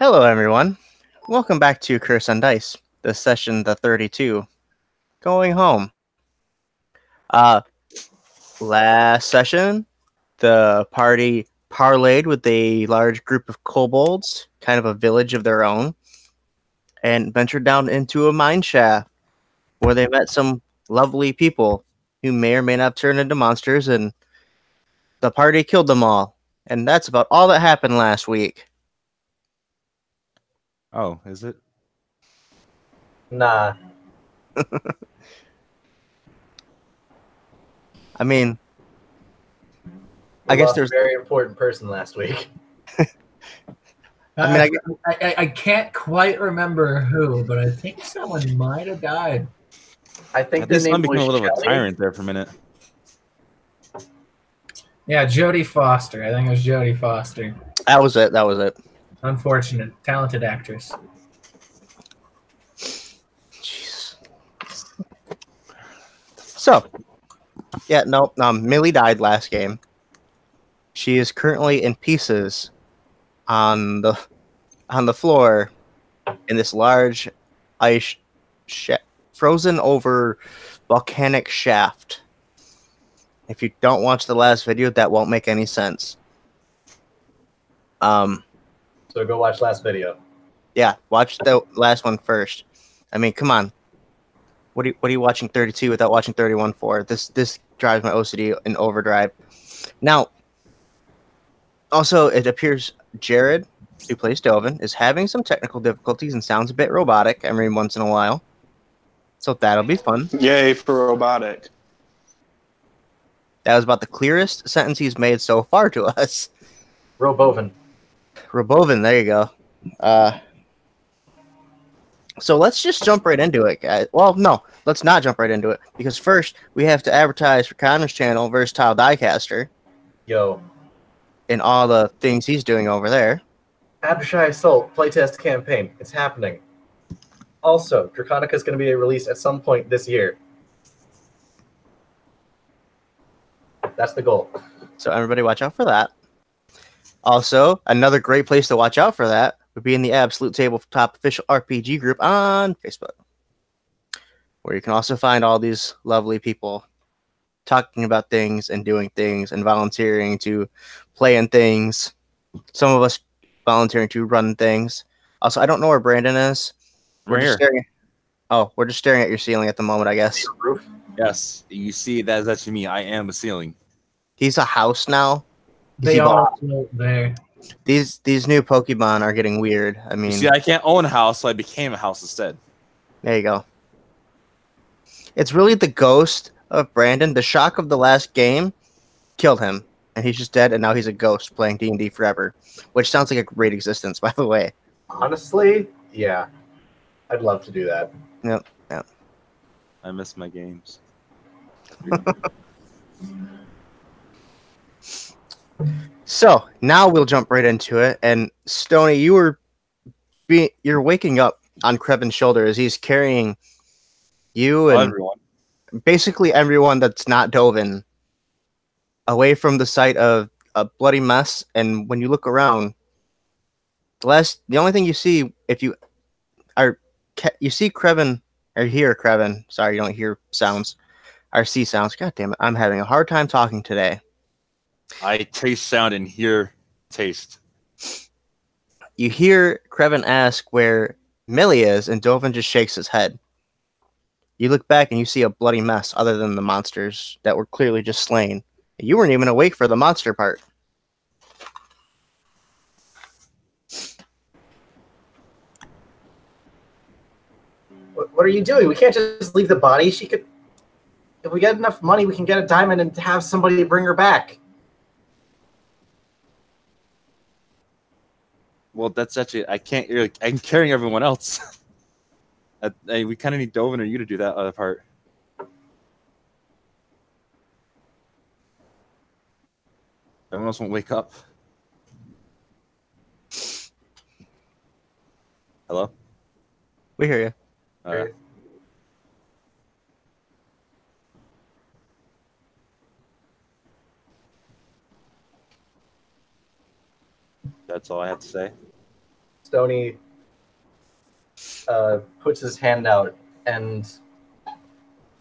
Hello, everyone. Welcome back to Curse on Dice, the session the 32. Going home. Uh, Last session, the party parlayed with a large group of kobolds, kind of a village of their own, and ventured down into a mine shaft where they met some lovely people who may or may not have turned into monsters, and the party killed them all. And that's about all that happened last week. Oh, is it? Nah. I mean, We I guess lost there's a very important person last week. I can't quite remember who, but I think someone might have died. I think I their think name I'm becoming a was little of a Shelley. tyrant there for a minute. Yeah, Jodie Foster. I think it was Jodie Foster. that was it. That was it. Unfortunate, talented actress. Jeez. So, yeah, no, Millie died last game. She is currently in pieces on the floor in this large ice frozen over volcanic shaft. If you don't watch the last video, that won't make any sense. So go watch last video. Yeah, watch the last one first. I mean, come on. What are you watching 32 without watching 31 for? This drives my OCD in overdrive. Now, also, it appears Jared, who plays Dovin, is having some technical difficulties and sounds a bit robotic every once in a while. So that'll be fun. Yay for robotic. That was about the clearest sentence he's made so far to us. Roboven. Robovin, there you go. So let's just jump right into it, guys. Well, no, let's not jump right into it, because first we have to advertise for Connor's channel, Versatile Diecaster, Yo. and all the things he's doing over there. Abishai Assault playtest campaign. It's happening. Also, Draconica is going to be released at some point this year. That's the goal. So everybody watch out for that. Also, another great place to watch out for that would be in the Absolute Tabletop official RPG group on Facebook, where you can also find all these lovely people talking about things and doing things and volunteering to play in things. Some of us volunteering to run things. Also, I don't know where Brandon is. We're here. We're just staring at your ceiling at the moment, I guess. Roof. Yes, you see, that is actually me. I am a ceiling. He's a house now. They all float there. These new Pokemon are getting weird. I mean, You see, I can't own a house, so I became a house instead. there you go. It's really the ghost of Brandon. The shock of the last game killed him, and he's just dead, and now he's a ghost playing D&D forever, which sounds like a great existence, by the way. Honestly, yeah. I'd love to do that. Yep. I miss my games. So now we'll jump right into it. And Stoney, you're waking up on Krevin's shoulder as he's carrying you and Everyone. basically everyone that's not Dovin away from the site of a bloody mess. And when you look around, the only thing you see you see Krevin or hear Krevin. Sorry, you don't hear sounds or see sounds. God damn it, I'm having a hard time talking today. I taste sound and hear taste. You hear Krevin ask where Millie is, and Dovin just shakes his head. You look back and you see a bloody mess other than the monsters that were clearly just slain. You weren't even awake for the monster part. What are you doing? We can't just leave the body. She could... If we get enough money, we can get a diamond and have somebody bring her back. Well, that's actually, I can't, I'm carrying everyone else. We kind of need Dovin or you to do that other part. Everyone else won't wake up. Hello? We hear you. Right. That's all I have to say. Stony puts his hand out, and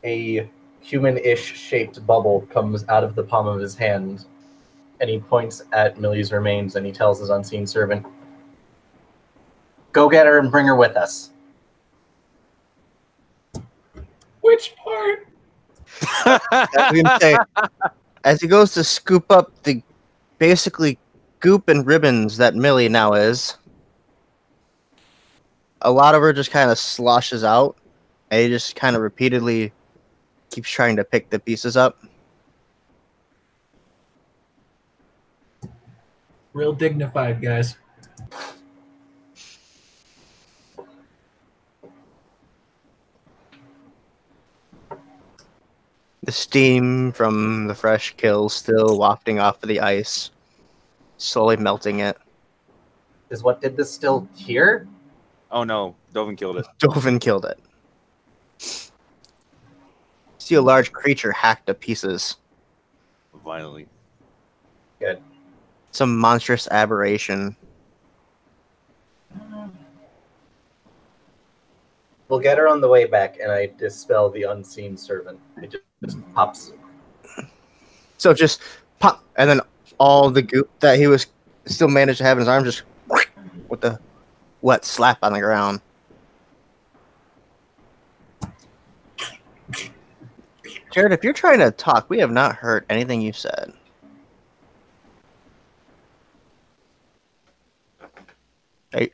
a human-ish shaped bubble comes out of the palm of his hand, and he points at Millie's remains, and he tells his unseen servant, "Go get her and bring her with us." Which part? I was gonna say, as he goes to scoop up the basically goop and ribbons that Millie now is, a lot of her just kind of sloshes out, and he just kind of repeatedly keeps trying to pick the pieces up. Real dignified, guys. The steam from the fresh kill still wafting off of the ice, slowly melting it. Is what did this still here? Oh no, Dovin killed it. Dovin killed it. See a large creature hacked to pieces. Violently. Good. Some monstrous aberration. We'll get her on the way back, and I dispel the unseen servant. It just pops. So just pop, and then all the goop that he was still managed to have in his arm just with the wet slap on the ground. Jared, if you're trying to talk, we have not heard anything you said.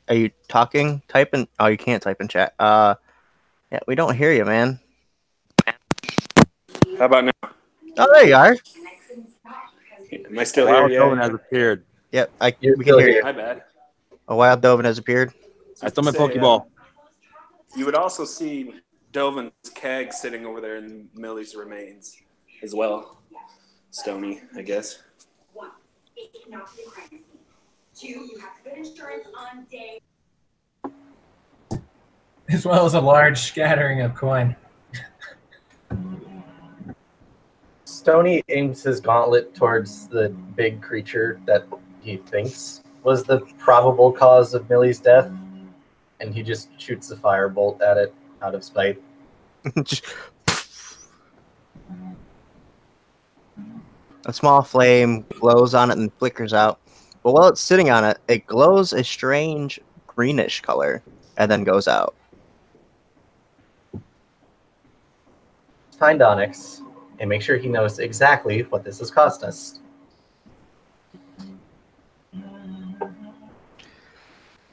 Are you talking? Typing? Oh, you can't type in chat. Yeah, we don't hear you, man. How about now? Oh, there you are. Am I still Wild here? Dovin Yeah. has appeared. Yep, You're we can still hear here. you. My bad. A wild Dovin has appeared. I stole my Say, Pokeball. You would also see Dovin's keg sitting over there in Millie's remains as well. Stony, I guess. One, it cannot be a crime scene. Two, you have good insurance on day. As well as a large scattering of coin. Stony aims his gauntlet towards the big creature that he thinks was the probable cause of Millie's death, and he just shoots a firebolt at it out of spite. Just a small flame glows on it and flickers out. But while it's sitting on it, it glows a strange greenish color and then goes out. Find Onyx and make sure he knows exactly what this has cost us.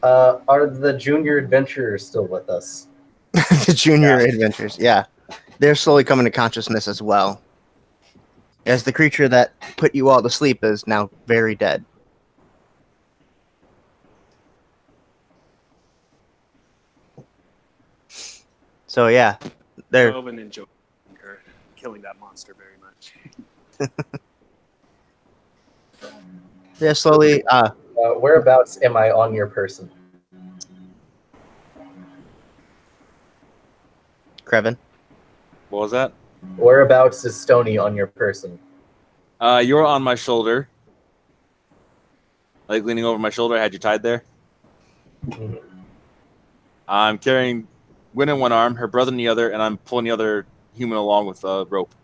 Are the junior adventurers still with us? The junior adventures, yeah. They're slowly coming to consciousness as well. As the creature that put you all to sleep is now very dead. So yeah, they're Dovin enjoyed her killing that monster very much. they're slowly Whereabouts am I on your person? Krevin. What was that? Whereabouts is Stony on your person? You're on my shoulder. Like leaning over my shoulder. I had you tied there. Mhm. I'm carrying Gwen in one arm, her brother in the other, and I'm pulling the other human along with a rope.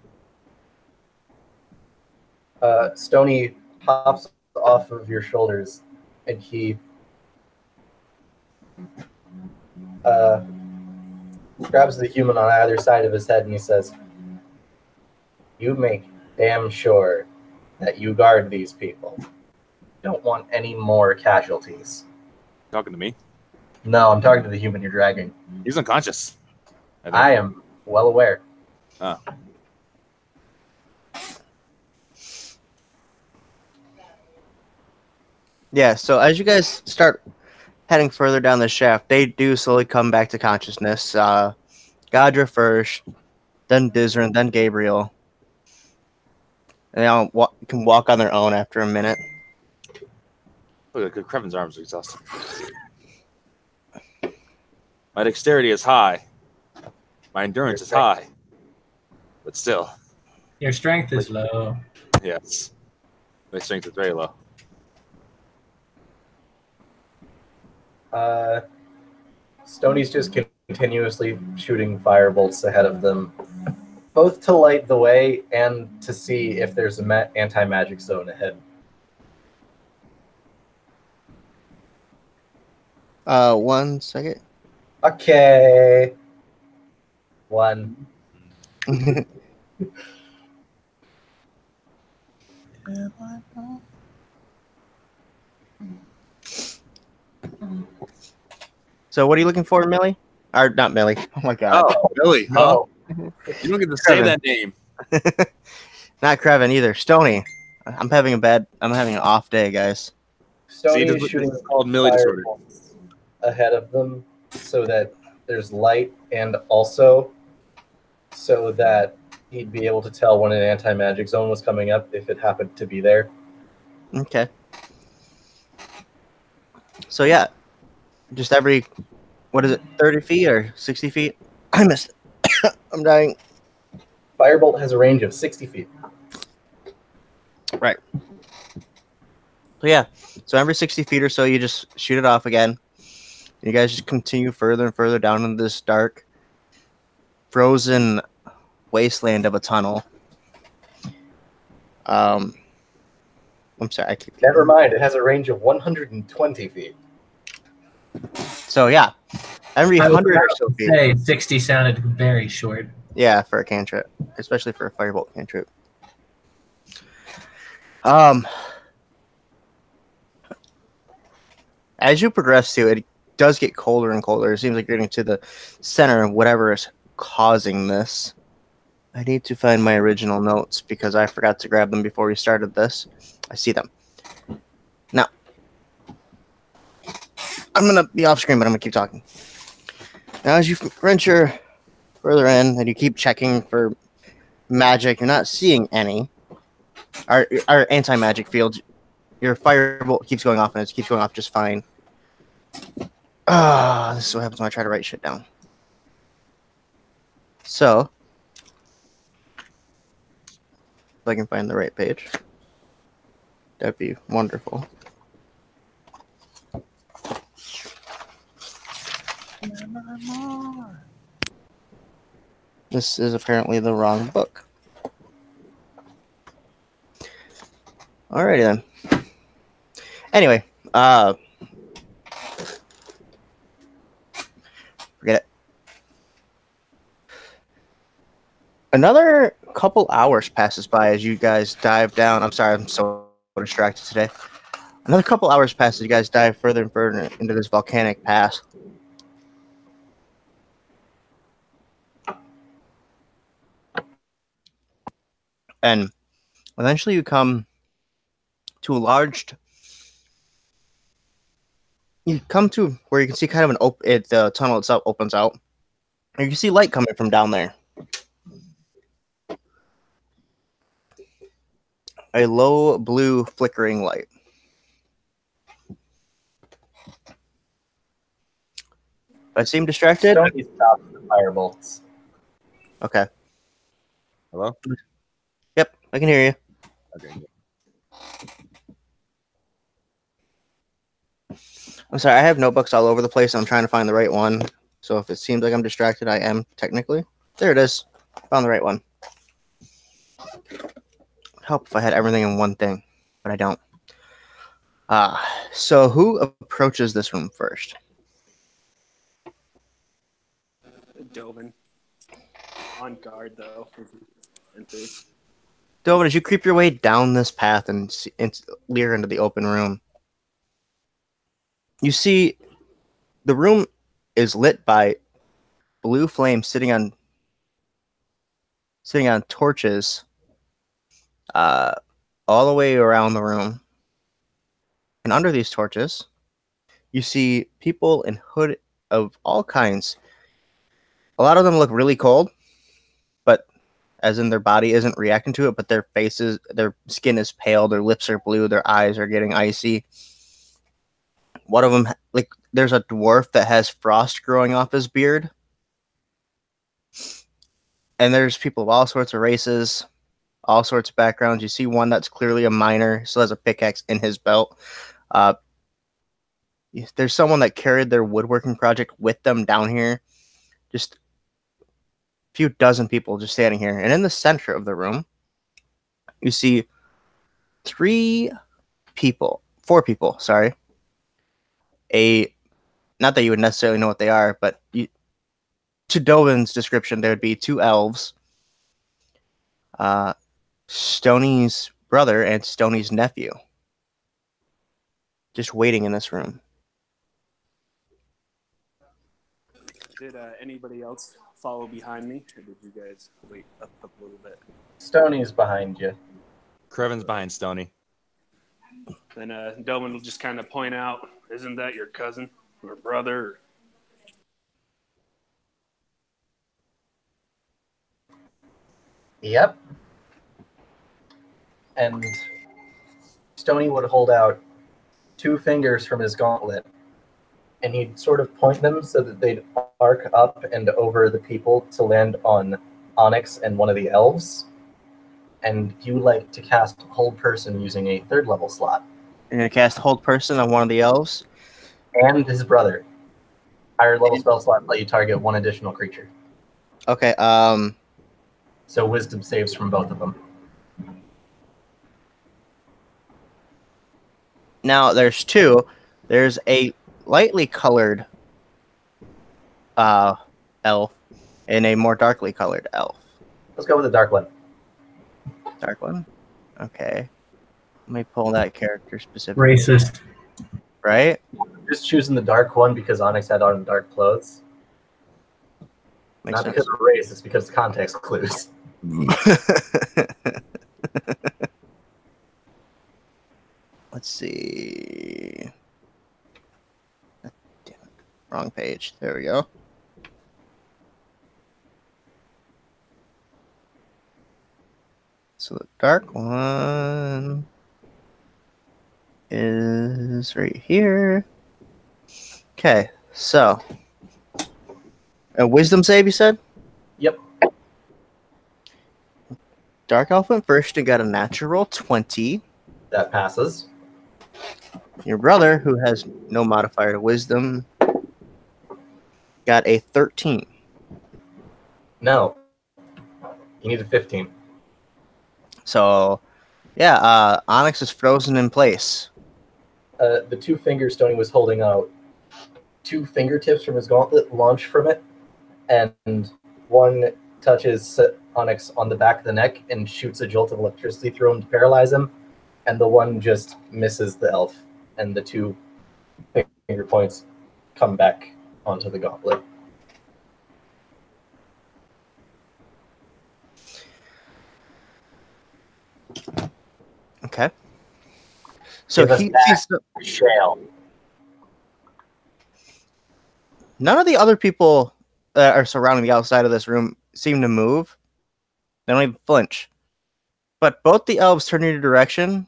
Stony hops off of your shoulders, and he grabs the human on either side of his head, and he says, "You make damn sure that you guard these people. Don't want any more casualties." Talking to me. No, I'm talking to the human you're dragging. He's unconscious. think. I am well aware. Oh. Yeah, so as you guys start heading further down the shaft, they do slowly come back to consciousness. Gadra first, then Dizrin, then Gabriel. And they all can walk on their own after a minute. Look at Krevin's arms are exhausted. My dexterity is high. My endurance is high. But still, Your strength is low. yes. My strength is very low. Stoney's just continuously shooting firebolts ahead of them, both to light the way and to see if there's an anti-magic zone ahead. 1 second. Okay. 1. So what are you looking for, Millie? Or not Millie. Oh my god. Oh, Billy, huh? No. You don't get to say Krevin. that name. Not Krevin either. Stoney. I'm having an off day, guys. Stoney this is is shooting called Millie disorder. firebolts ahead of them so that there's light, and also so that he'd be able to tell when an anti-magic zone was coming up if it happened to be there. Okay. So yeah, just every, what is it, 30 feet or 60 feet? I missed it. I'm dying. Firebolt has a range of 60 feet. Right. So yeah, so every 60 feet or so, you just shoot it off again. You guys just continue further and further down into this dark, frozen wasteland of a tunnel. I'm sorry, I keep. Never mind, it has a range of 120 feet. So yeah, every I was 100 or about so to feet. say 60 sounded very short. Yeah, for a cantrip, especially for a firebolt cantrip. As you progress to it, it does get colder and colder. It seems like you're getting to the center of whatever is causing this. I need to find my original notes because I forgot to grab them before we started this. I see them. Now, I'm going to be off screen, but I'm going to keep talking. Now, as you venture further in and you keep checking for magic, you're not seeing any. Our anti-magic fields, your firebolt keeps going off, and it keeps going off just fine. This is what happens when I try to write shit down. So, if I can find the right page, that'd be wonderful. This is apparently the wrong book. Alrighty then. Anyway, forget it. Another couple hours passes by as you guys dive down. I'm sorry, I'm so distracted today. Another couple hours passes as you guys dive further and further into this volcanic pass. And eventually you come to a large... You come to where you can see kind of the tunnel itself opens out. And you can see light coming from down there. A low blue flickering light. I seem distracted? Stoney stops the firebolts. Okay. Hello? Yep, I can hear you. Okay. I'm sorry, I have notebooks all over the place. And I'm trying to find the right one. So if it seems like I'm distracted, I am technically. There it is. Found the right one. Help if I had everything in one thing, but I don't. So who approaches this room first? Dovin. On guard, though. Dovin, as you creep your way down this path and leer into the open room, you see the room is lit by blue flames sitting on torches all the way around the room. And under these torches, you see people in hood of all kinds. A lot of them look really cold, but as in their body isn't reacting to it, but their skin is pale, their lips are blue, their eyes are getting icy. One of them, like, there's a dwarf that has frost growing off his beard. And there's people of all sorts of races, all sorts of backgrounds. You see one that's clearly a miner, still has a pickaxe in his belt. there's someone that carried their woodworking project with them down here. Just a few dozen people just standing here. And in the center of the room, you see four people, sorry. Not that you would necessarily know what they are, but to Dovin's description, there would be two elves, Stoney's brother and Stoney's nephew, just waiting in this room. Did anybody else follow behind me, or did you guys wait up a little bit? Stoney's behind you. Crevin's behind Stony. Then Delvin will just kind of point out, "Isn't that your cousin or brother?" Yep. And Stoney would hold out 2 fingers from his gauntlet, and he'd sort of point them so that they'd arc up and over the people to land on Onyx and one of the elves. And you like to cast Hold Person using a 3rd level slot. You're gonna cast Hold Person on one of the elves. And his brother. Higher level spell slot let you target 1 additional creature. Okay. So wisdom saves from both of them. Now there's 2. There's a lightly colored elf and a more darkly colored elf. Let's go with the dark one. Dark one. Okay. Let me pull that character specifically. Racist. Right? Just choosing the dark one because Onyx had on dark clothes. Makes Not sense. because of race, it's because of context clues. Let's see. Damn it. Wrong page. There we go. So the dark one is right here. Okay, so a wisdom save, you said? Yep. Dark Elf went first and got a natural 20. That passes. Your brother, who has no modifier to wisdom, got a 13. No. You need a 15. So, yeah, Onyx is frozen in place. The 2 fingers Stoney was holding out, 2 fingertips from his gauntlet launch from it, and one touches Onyx on the back of the neck and shoots a jolt of electricity through him to paralyze him, and the one just misses the elf, and the 2 finger points come back onto the gauntlet. Okay. So Give us he back sees Shale. none of the other people that are surrounding the outside of this room seem to move. They don't even flinch. But both the elves turn in your direction.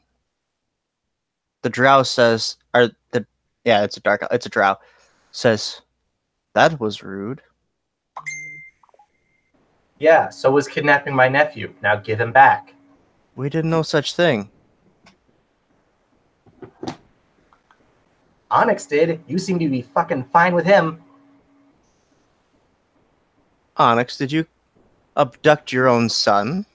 The drow says, it's a drow, says, that was rude. Yeah, so was kidnapping my nephew. Now give him back. We did no such thing. Onyx did. You seem to be fucking fine with him. Onyx, did you abduct your own son?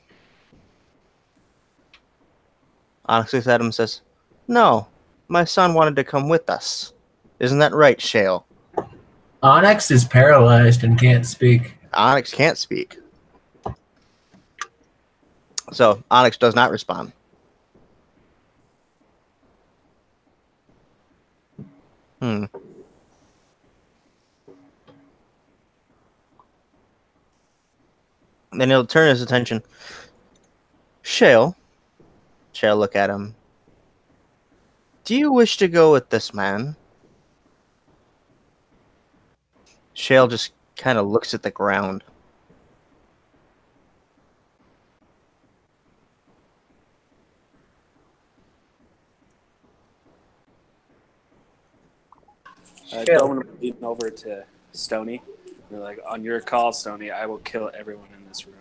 Onyx looks at him and says, no, my son wanted to come with us. Isn't that right, Shale? Onyx is paralyzed and can't speak. Onyx can't speak. So Onyx does not respond. Then he'll turn his attention. Shale look at him. Do you wish to go with this man? Shale just kind of looks at the ground. Delvin will lean over to Stony. They're like, on your call, Stony, I will kill everyone in this room.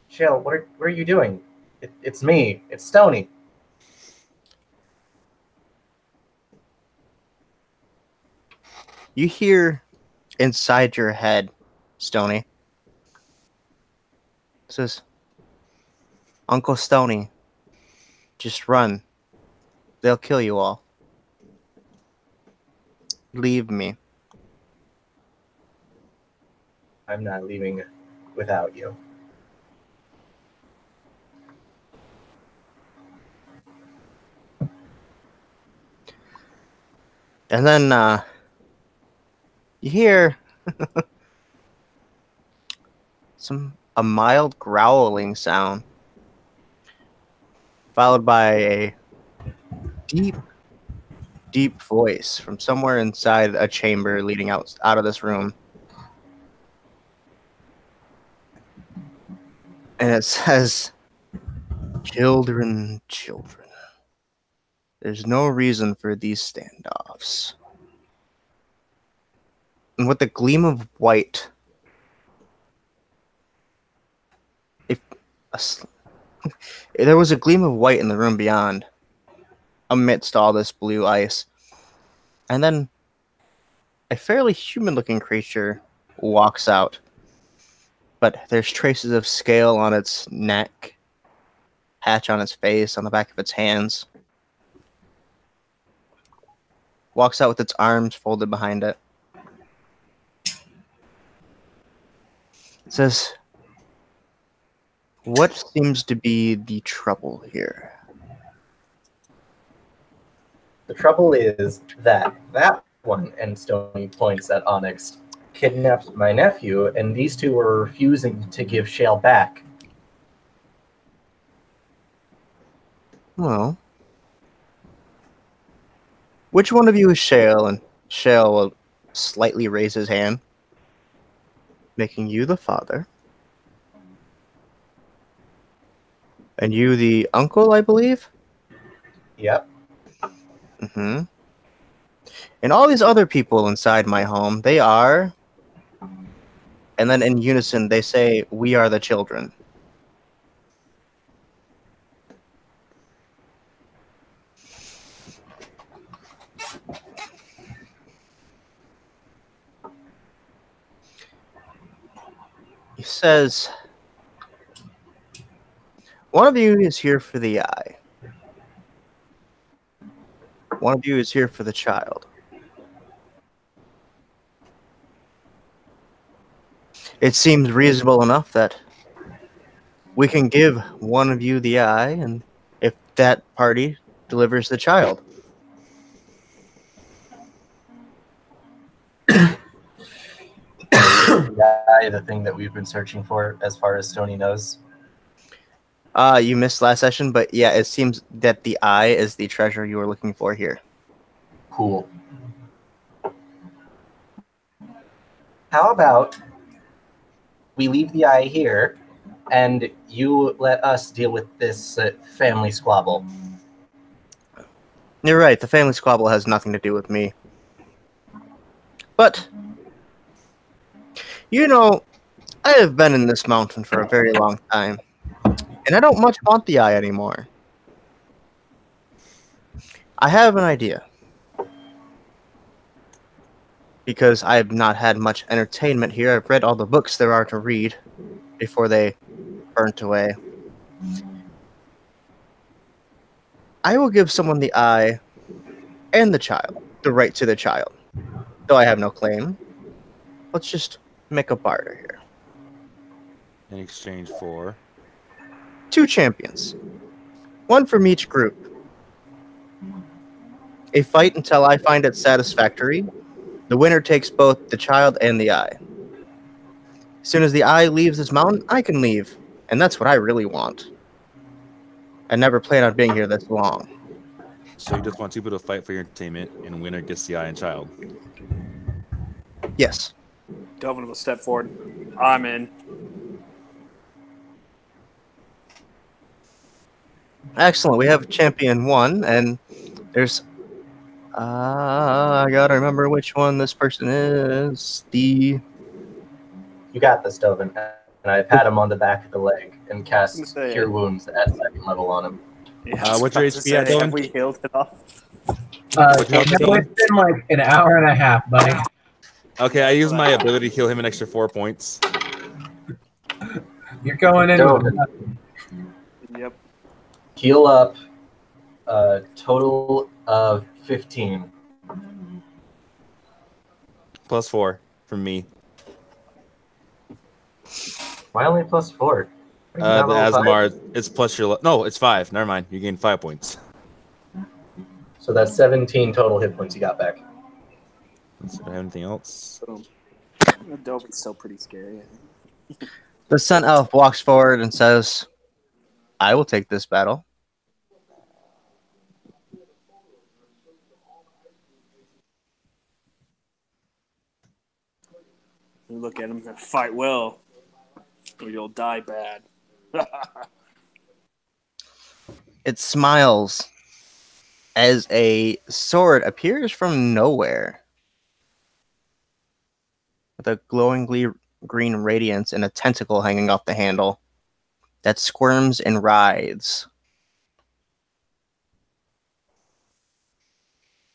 Shale, what are you doing? It's me. It's Stoney. You hear inside your head, Stony. It says, Uncle Stony, just run. They'll kill you all. Leave me. I'm not leaving without you. And then you hear a mild growling sound, followed by a deep, deep voice from somewhere inside a chamber leading out of this room. And it says, children. There's no reason for these standoffs. And with the gleam of white, there was a gleam of white in the room beyond, amidst all this blue ice. And then a fairly human-looking creature walks out. But there's traces of scale on its neck, patch on its face, on the back of its hands. Walks out with its arms folded behind it. It says, what seems to be the trouble here? The trouble is that one, and Stony points at Onyx, kidnapped my nephew, and these two were refusing to give Shale back. Well, which one of you is Shale? And Shale will slightly raise his hand, making you the father. And you the uncle, I believe? Yep. Mm-hmm. And all these other people inside my home, they are... And then in unison, they say, we are the children. He says, one of you is here for the eye. One of you is here for the child. It seems reasonable enough that we can give one of you the eye, and if that party delivers the child. The thing that we've been searching for, as far as Stony knows. You missed last session, but yeah, it seems that the eye is the treasure you were looking for here. Cool. How about we leave the eye here, and you let us deal with this family squabble? You're right, the family squabble has nothing to do with me. But, you know, I have been in this mountain for a very long time, and I don't much want the eye anymore. I have an idea. Because I have not had much entertainment here. I've read all the books there are to read before they burnt away. I will give someone the eye and the child, the right to the child. Though I have no claim. Let's just make a barter here. In exchange for 2 champions. 1 from each group. A fight until I find it satisfactory. The winner takes both the child and the eye. As soon as the eye leaves this mountain, I can leave. And that's what I really want. I never plan on being here this long. So you just want 2 people to fight for your entertainment, and winner gets the eye and child. Yes. Delvin will step forward. I'm in. Excellent. We have champion 1, and there's... I gotta remember which one this person is. You got this, Delvin. And I pat him on the back of the leg and cast Cure Wounds at 2nd level on him. Yeah, what's your HP at, Dylan? Have we healed it off? It's been like an hour and a half, buddy. Okay, I use my ability to heal him an extra 4 points. You're going in with Don't. nothing. Yep. Heal up. Total of 15. Plus 4 from me. Why only plus 4? The Asmar, it's plus your... No, it's 5. Never mind. You gain 5 points. So that's 17 total hit points you got back. Let's see if I have anything else. Boom. Dovan's still pretty scary, I think. The Sun Elf walks forward and says, I will take this battle. You look at him and fight well, or you'll die bad. It smiles as a sword appears from nowhere with a glowing green radiance and a tentacle hanging off the handle that squirms and writhes.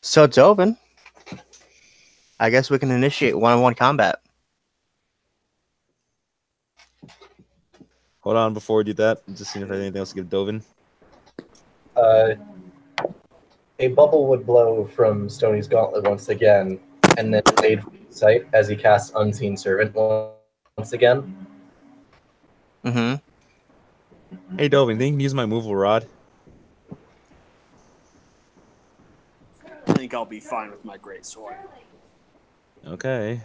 So, Dovin, I guess we can initiate one-on-one combat. Hold on before we do that. I'm just seeing if I have anything else to give Dovin. A bubble would blow from Stoney's gauntlet once again, and then fade from sight as he casts Unseen Servant once again. Mm-hmm. Hey, Dovin, think you can use my movable rod? I think I'll be fine with my great sword. Okay.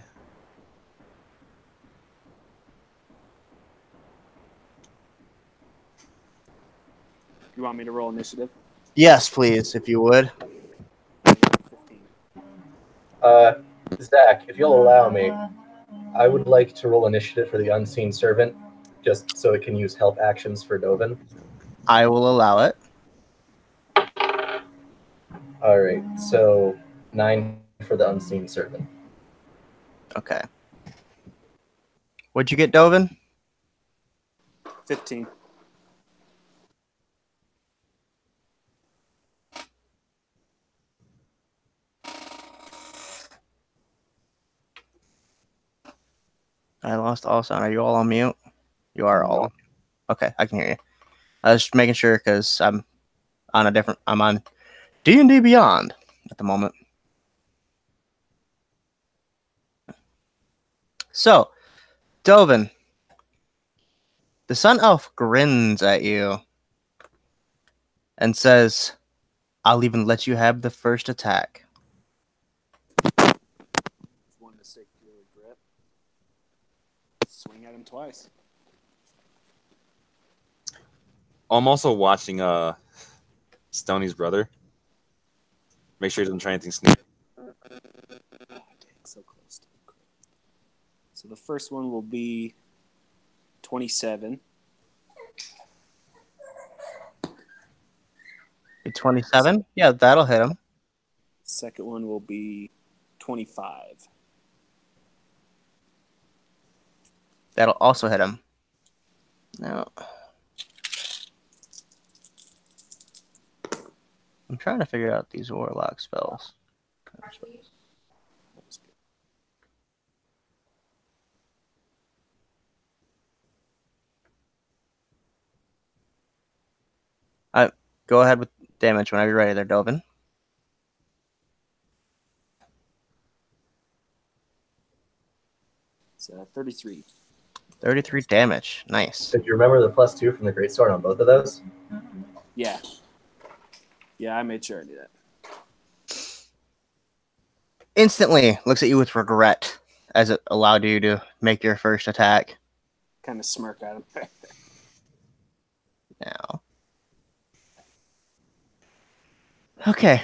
You want me to roll initiative? Yes, please, if you would. 15. Zach, if you'll allow me, I would like to roll initiative for the Unseen Servant, just so it can use help actions for Dovin. I will allow it. All right, so 9 for the Unseen Servant. Okay. What'd you get, Dovin? 15. I lost all sound. Are you all on mute? You are all on mute. Okay, I can hear you. I was just making sure because I'm on D&D Beyond at the moment. So, Dovin, the Sun Elf grins at you and says, I'll even let you have the first attack. One to stick really grip. Swing at him twice. I'm also watching Stoney's brother. Make sure he doesn't try anything sneaky. Oh, dang, so close to the crit. So the first one will be 27. 27? Yeah, that'll hit him. Second one will be 25. That'll also hit him. Now, I'm trying to figure out these warlock spells. Go ahead with damage whenever you're ready there, Dovin. It's 33. 33 damage. Nice. Did you remember the +2 from the Great Sword on both of those? Yeah. Yeah, I made sure I did that. Instantly looks at you with regret as it allowed you to make your first attack. Kind of smirk at him. Now. Okay.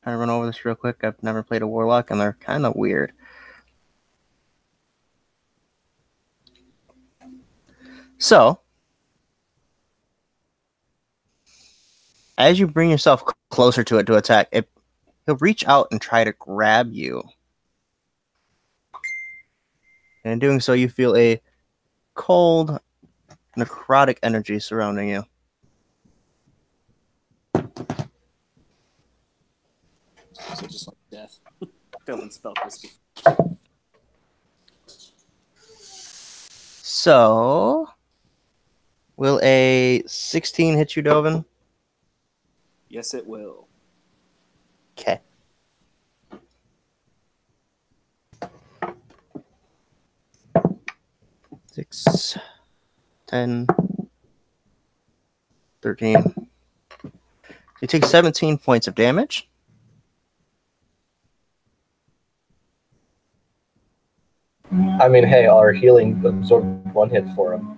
Trying to run over this real quick. I've never played a warlock, and they're kind of weird. So, as you bring yourself closer to it to attack, he'll reach out and try to grab you. And in doing so, you feel a cold, necrotic energy surrounding you. So just like death. Dovin spelled this before. So, will a 16 hit you, Dovin? Yes, it will. Okay. Six, 10, 13. You take 17 points of damage. I mean, hey, our healing absorbed 1 hit for him.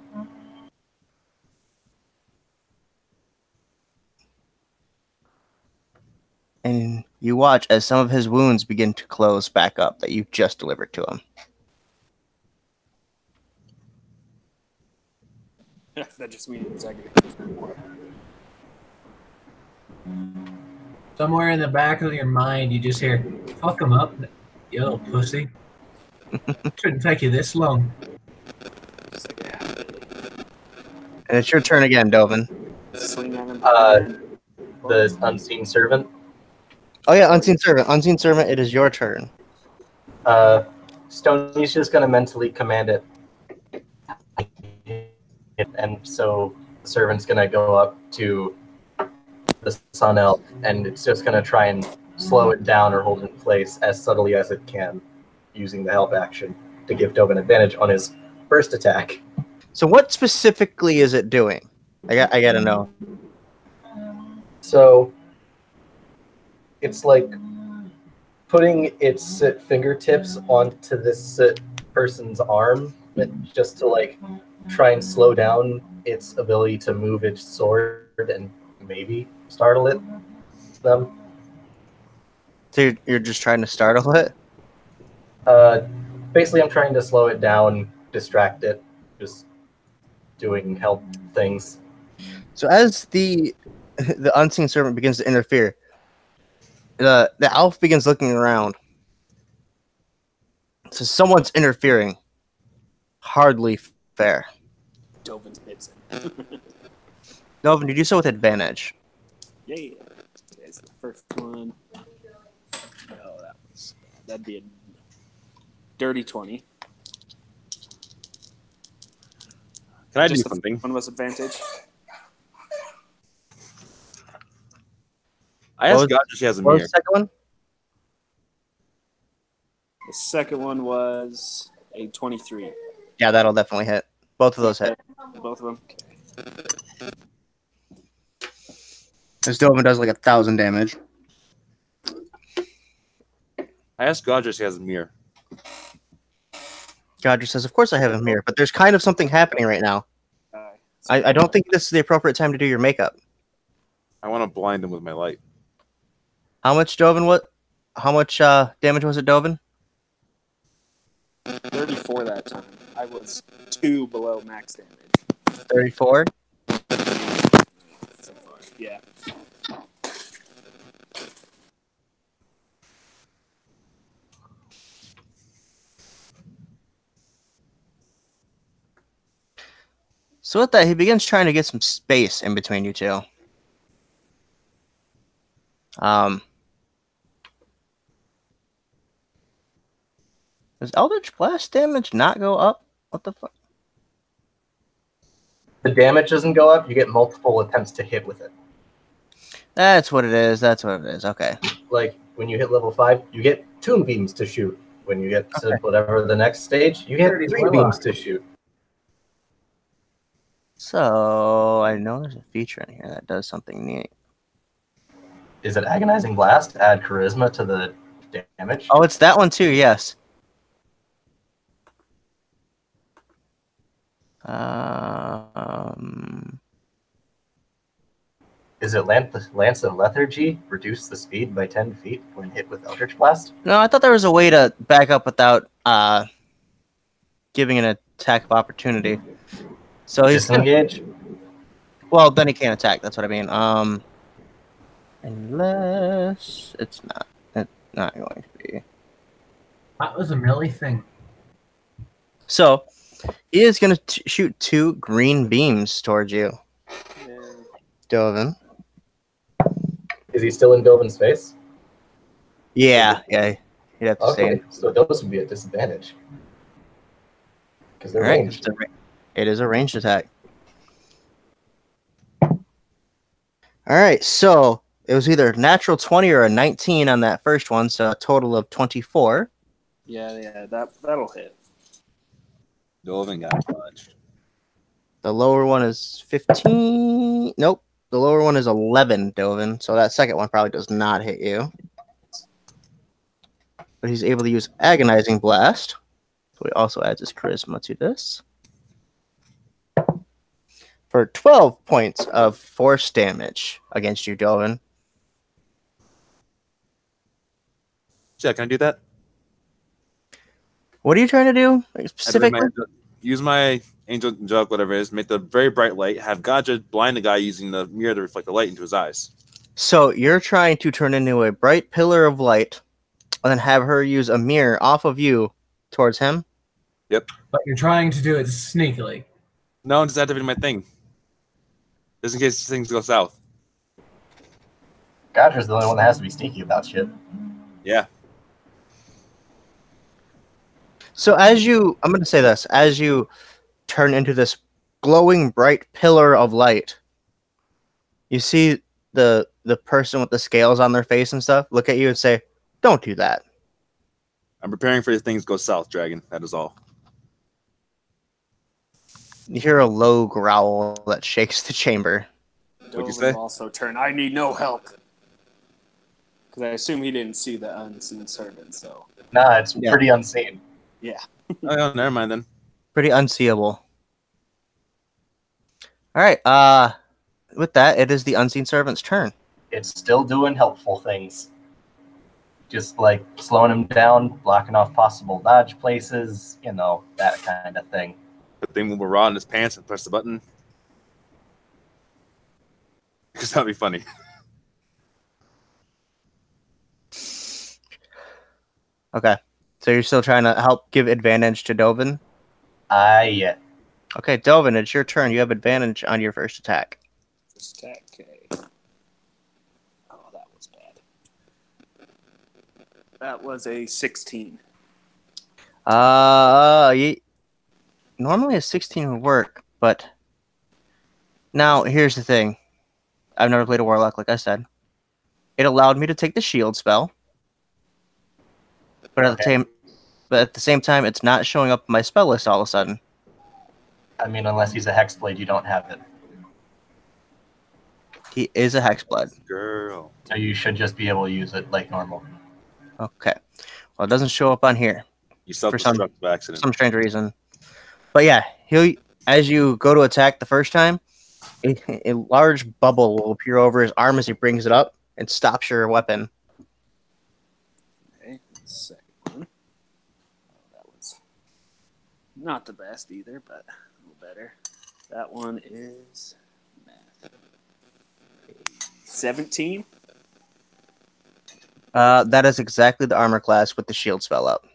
And you watch as some of his wounds begin to close back up that you just delivered to him. That just means I get Somewhere in the back of your mind, you just hear, "Fuck him up, you little pussy." Shouldn't take you this long. And it's your turn again, Dovin. swing at him. The unseen servant. Oh yeah, Unseen Servant. Unseen Servant, it is your turn. Stoney's just gonna mentally command it, and so the servant's gonna go up to the Sun Elf, and it's just gonna try and slow it down or hold it in place as subtly as it can, using the help action to give Dovin advantage on his first attack. So what specifically is it doing? I gotta know. So it's like putting its fingertips onto this person's arm, just to like try and slow down its ability to move its sword and maybe startle them. So you're just trying to startle it? Basically, I'm trying to slow it down, distract it, just doing help things. So as the Unseen Servant begins to interfere, the elf begins looking around. So someone's interfering. Hardly fair. Dovin hits him. Dovin, you do so with advantage. Yeah. There's the first one. Oh, that'd be a dirty 20. Can I do Just the something? first one was advantage. I asked God if she has a What was mirror. the second one? The second one was a 23. Yeah, that'll definitely hit. Both of those hit. Both of them. This Dovin does like 1,000 damage. I asked God if she has a mirror. God just says, of course I have a mirror, but there's kind of something happening right now. I don't think this is the appropriate time to do your makeup. I want to blind him with my light. How much, Dovin? How much damage was it, Dovin? 34 that time. I was 2 below max damage. 34? So far. Yeah. So with that, he begins trying to get some space in between you two. Does Eldritch Blast damage not go up? What the fuck? The damage doesn't go up. You get multiple attempts to hit with it. That's what it is. That's what it is. Okay. Like when you hit level 5, you get 2 beams to shoot. When you get to whatever the next stage, you get 3 beams to shoot. So I know there's a feature in here that does something neat. Is it Agonizing Blast? Add charisma to the damage? Oh, it's that one too. Yes. Is it Lance of Lethargy? Reduce the speed by 10 feet when hit with Eldritch Blast? No, I thought there was a way to back up without giving an attack of opportunity. So he's Disengage? Well, then he can't attack. That's what I mean. Unless it's not going to be. That was a melee thing. So he is going to shoot 2 green beams towards you, Dovin. Is he still in Dovin's face? Yeah, you'd have to stay Okay, in. so those would be at disadvantage. Because they're All right, ranged. it is a ranged attack. All right, so it was either natural 20 or a 19 on that first one, so a total of 24. Yeah, that'll hit. Dovin got punched. The lower one is 15. Nope. The lower one is 11, Dovin. So that second one probably does not hit you. But he's able to use Agonizing Blast. So he also adds his charisma to this. For 12 points of force damage against you, Dovin. Yeah, can I do that? What are you trying to do I'd specifically? use my angel jug, whatever it is, make the very bright light, have Gaja blind the guy using the mirror to reflect the light into his eyes. So you're trying to turn into a bright pillar of light and then have her use a mirror off of you towards him? Yep. But you're trying to do it sneakily. No, I'm just activating my thing. Just in case things go south. Gotcha's the only one that has to be sneaky about shit. Yeah. So I'm going to say this, as you turn into this glowing bright pillar of light, you see the person with the scales on their face and stuff look at you and say, "Don't do that." I'm preparing for things to go south, Dragon. That is all. You hear a low growl that shakes the chamber. What'd you Dovin say? will also turn. I need no help. Because I assume he didn't see the unseen servant, so. Nah, it's Yeah. pretty unseen. Yeah. Oh, never mind then. Pretty unseeable. All right. With that, it is the unseen servant's turn. It's still doing helpful things. Just like slowing him down, blocking off possible dodge places, that kind of thing. The thing will raw in his pants and press the button. Because that'd be funny. Okay. So you're still trying to help give advantage to Dovin? Yeah. Okay, Dovin, it's your turn. You have advantage on your first attack. First attack. Okay. Oh, that was bad. That was a 16. Normally a 16 would work, but now here's the thing. I've never played a warlock, like I said. It allowed me to take the shield spell, but at the same time, it's not showing up in my spell list all of a sudden. I mean, unless he's a hexblade, you don't have it. He is a hexblood. Girl. So you should just be able to use it like normal. Okay. Well, it doesn't show up on here You self-destruct by accident. for some strange reason. But yeah, as you go to attack the first time, a large bubble will appear over his arm as he brings it up and stops your weapon. Okay, second one. Oh, that was not the best either, but a little better. That one is math. 17. That is exactly the armor class with the shield spell up.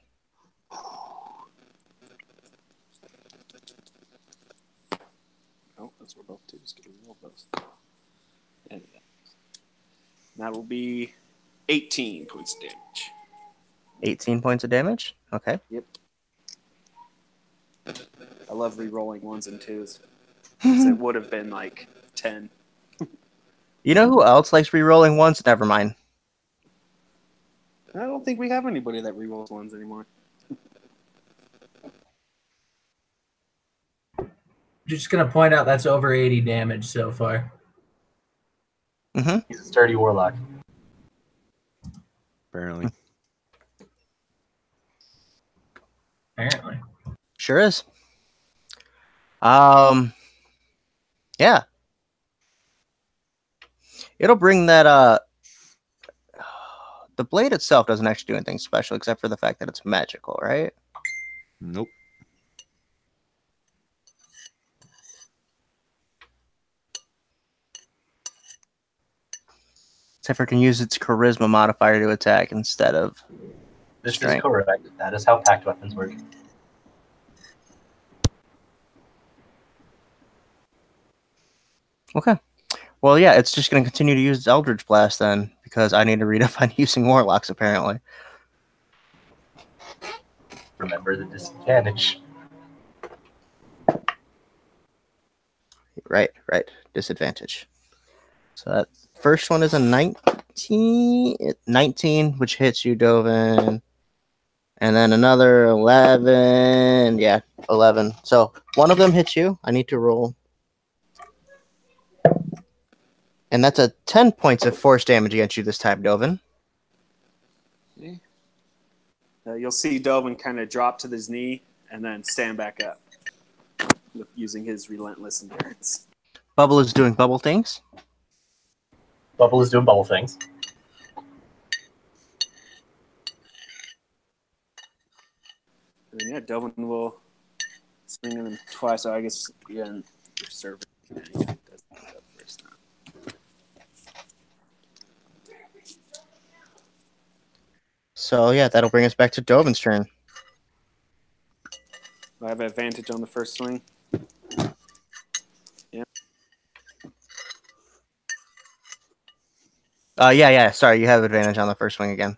Oh, those were both twos. Get rid of those. There we go. That will be 18 points of damage. 18 points of damage? Okay. Yep. I love re-rolling ones and twos. 'Cause it would have been like 10. You know who else likes re-rolling ones? Never mind. I don't think we have anybody that re-rolls ones anymore. Just gonna point out that's over 80 damage so far. Mm-hmm. He's a sturdy warlock. Apparently. Apparently. Sure is. Yeah. It'll bring that, the blade itself doesn't actually do anything special except for the fact that it's magical, right? Nope. Except for it can use its charisma modifier to attack instead of This strength. is correct. That is how pact weapons work. Okay. Well, yeah, it's just going to continue to use its Eldritch Blast then, because I need to read up on using warlocks, apparently. Remember the disadvantage. Right. Disadvantage. So that first one is a 19, which hits you, Dovin. And then another 11. Yeah, 11. So one of them hits you. I need to roll. And that's a 10 points of force damage against you this time, Dovin. Okay. You'll see Dovin kind of drop to his knee and then stand back up, using his relentless endurance. Bubble is doing bubble things. Bubble is doing bubble things. And then, yeah, Dovin will swing him twice. So I guess, again, your server. Yeah, he does that first now. So, yeah, that'll bring us back to Dovin's turn. I have advantage on the first swing. Yeah. Sorry, you have advantage on the first swing again.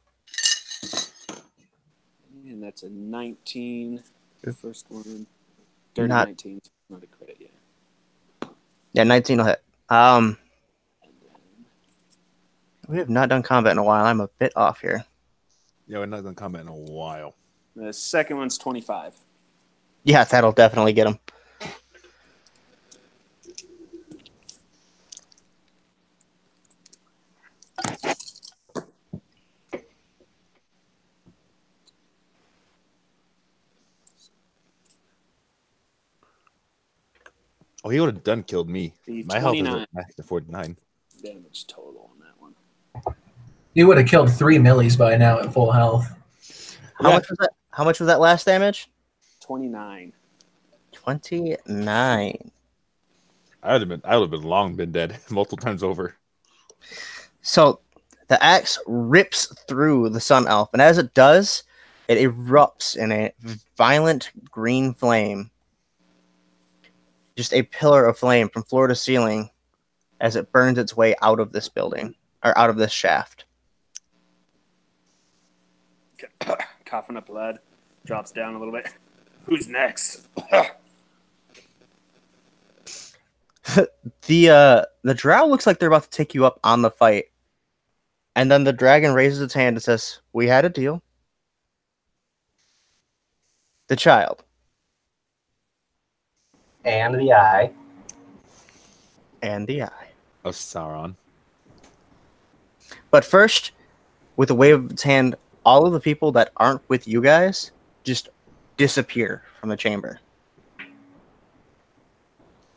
And that's a 19. The first one. Not- 19. Not a credit yet. Yeah, 19 will hit. We have not done combat in a while. I'm a bit off here. Yeah, we're not done combat in a while. The second one's 25. Yeah, that'll definitely get him. Oh, he would have done killed me. The My health is 29 back to 49. damage total on that one. You would have killed 3 millies by now at full health. How much was that? How much was that last damage? 29. 29. I would have been long been dead multiple times over. So the axe rips through the sun elf, and as it does, it erupts in a violent green flame. Just a pillar of flame from floor to ceiling as it burns its way out of this building, or out of this shaft. Coughing up blood. Drops down a little bit. Who's next? The drow looks like they're about to take you up on the fight. And then the dragon raises its hand and says, "We had a deal." The child. And the eye. And the eye. Of Sauron. But first, with a wave of its hand, all of the people that aren't with you guys just disappear from the chamber.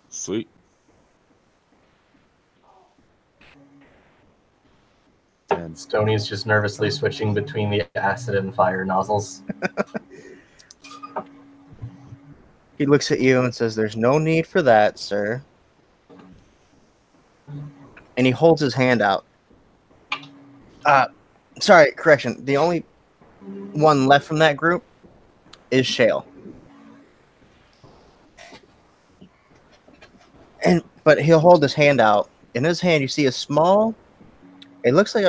Sweet. And Stoney's just nervously switching between the acid and fire nozzles. He looks at you and says, "There's no need for that, sir." And he holds his hand out. Sorry, correction. The only one left from that group is Shale. But he'll hold his hand out. In his hand, you see a small. It looks like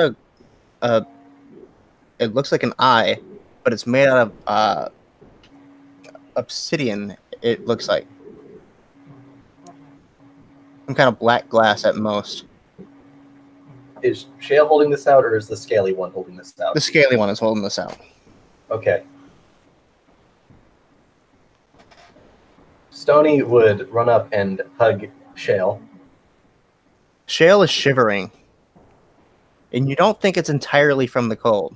it looks like an eye, but it's made out of obsidian. It looks like some kind of black glass at most. Is Shale holding this out, or is the scaly one holding this out? The scaly one is holding this out. Okay. Stoney would run up and hug Shale. Shale is shivering, and you don't think it's entirely from the cold.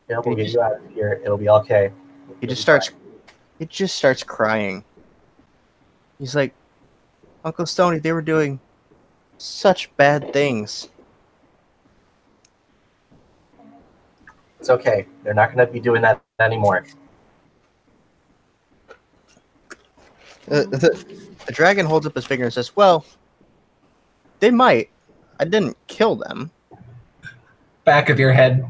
Shale will get you out of here. It'll be okay. He just starts crying. He's like, "Uncle Stoney, they were doing such bad things." It's okay. They're not going to be doing that anymore. The dragon holds up his finger and says, "Well, they might. I didn't kill them." Back of your head.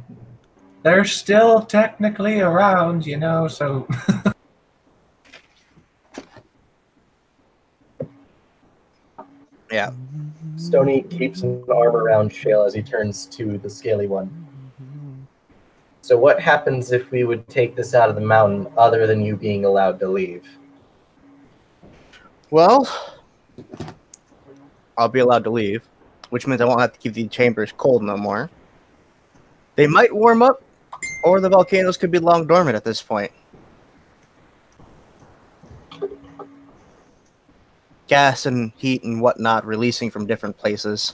They're still technically around, so... Yeah. Stony keeps an arm around Shale as he turns to the scaly one. So what happens if we would take this out of the mountain other than you being allowed to leave? Well, I'll be allowed to leave, which means I won't have to keep the chambers cold no more. They might warm up, or the volcanoes could be long dormant at this point. Gas and heat and whatnot releasing from different places.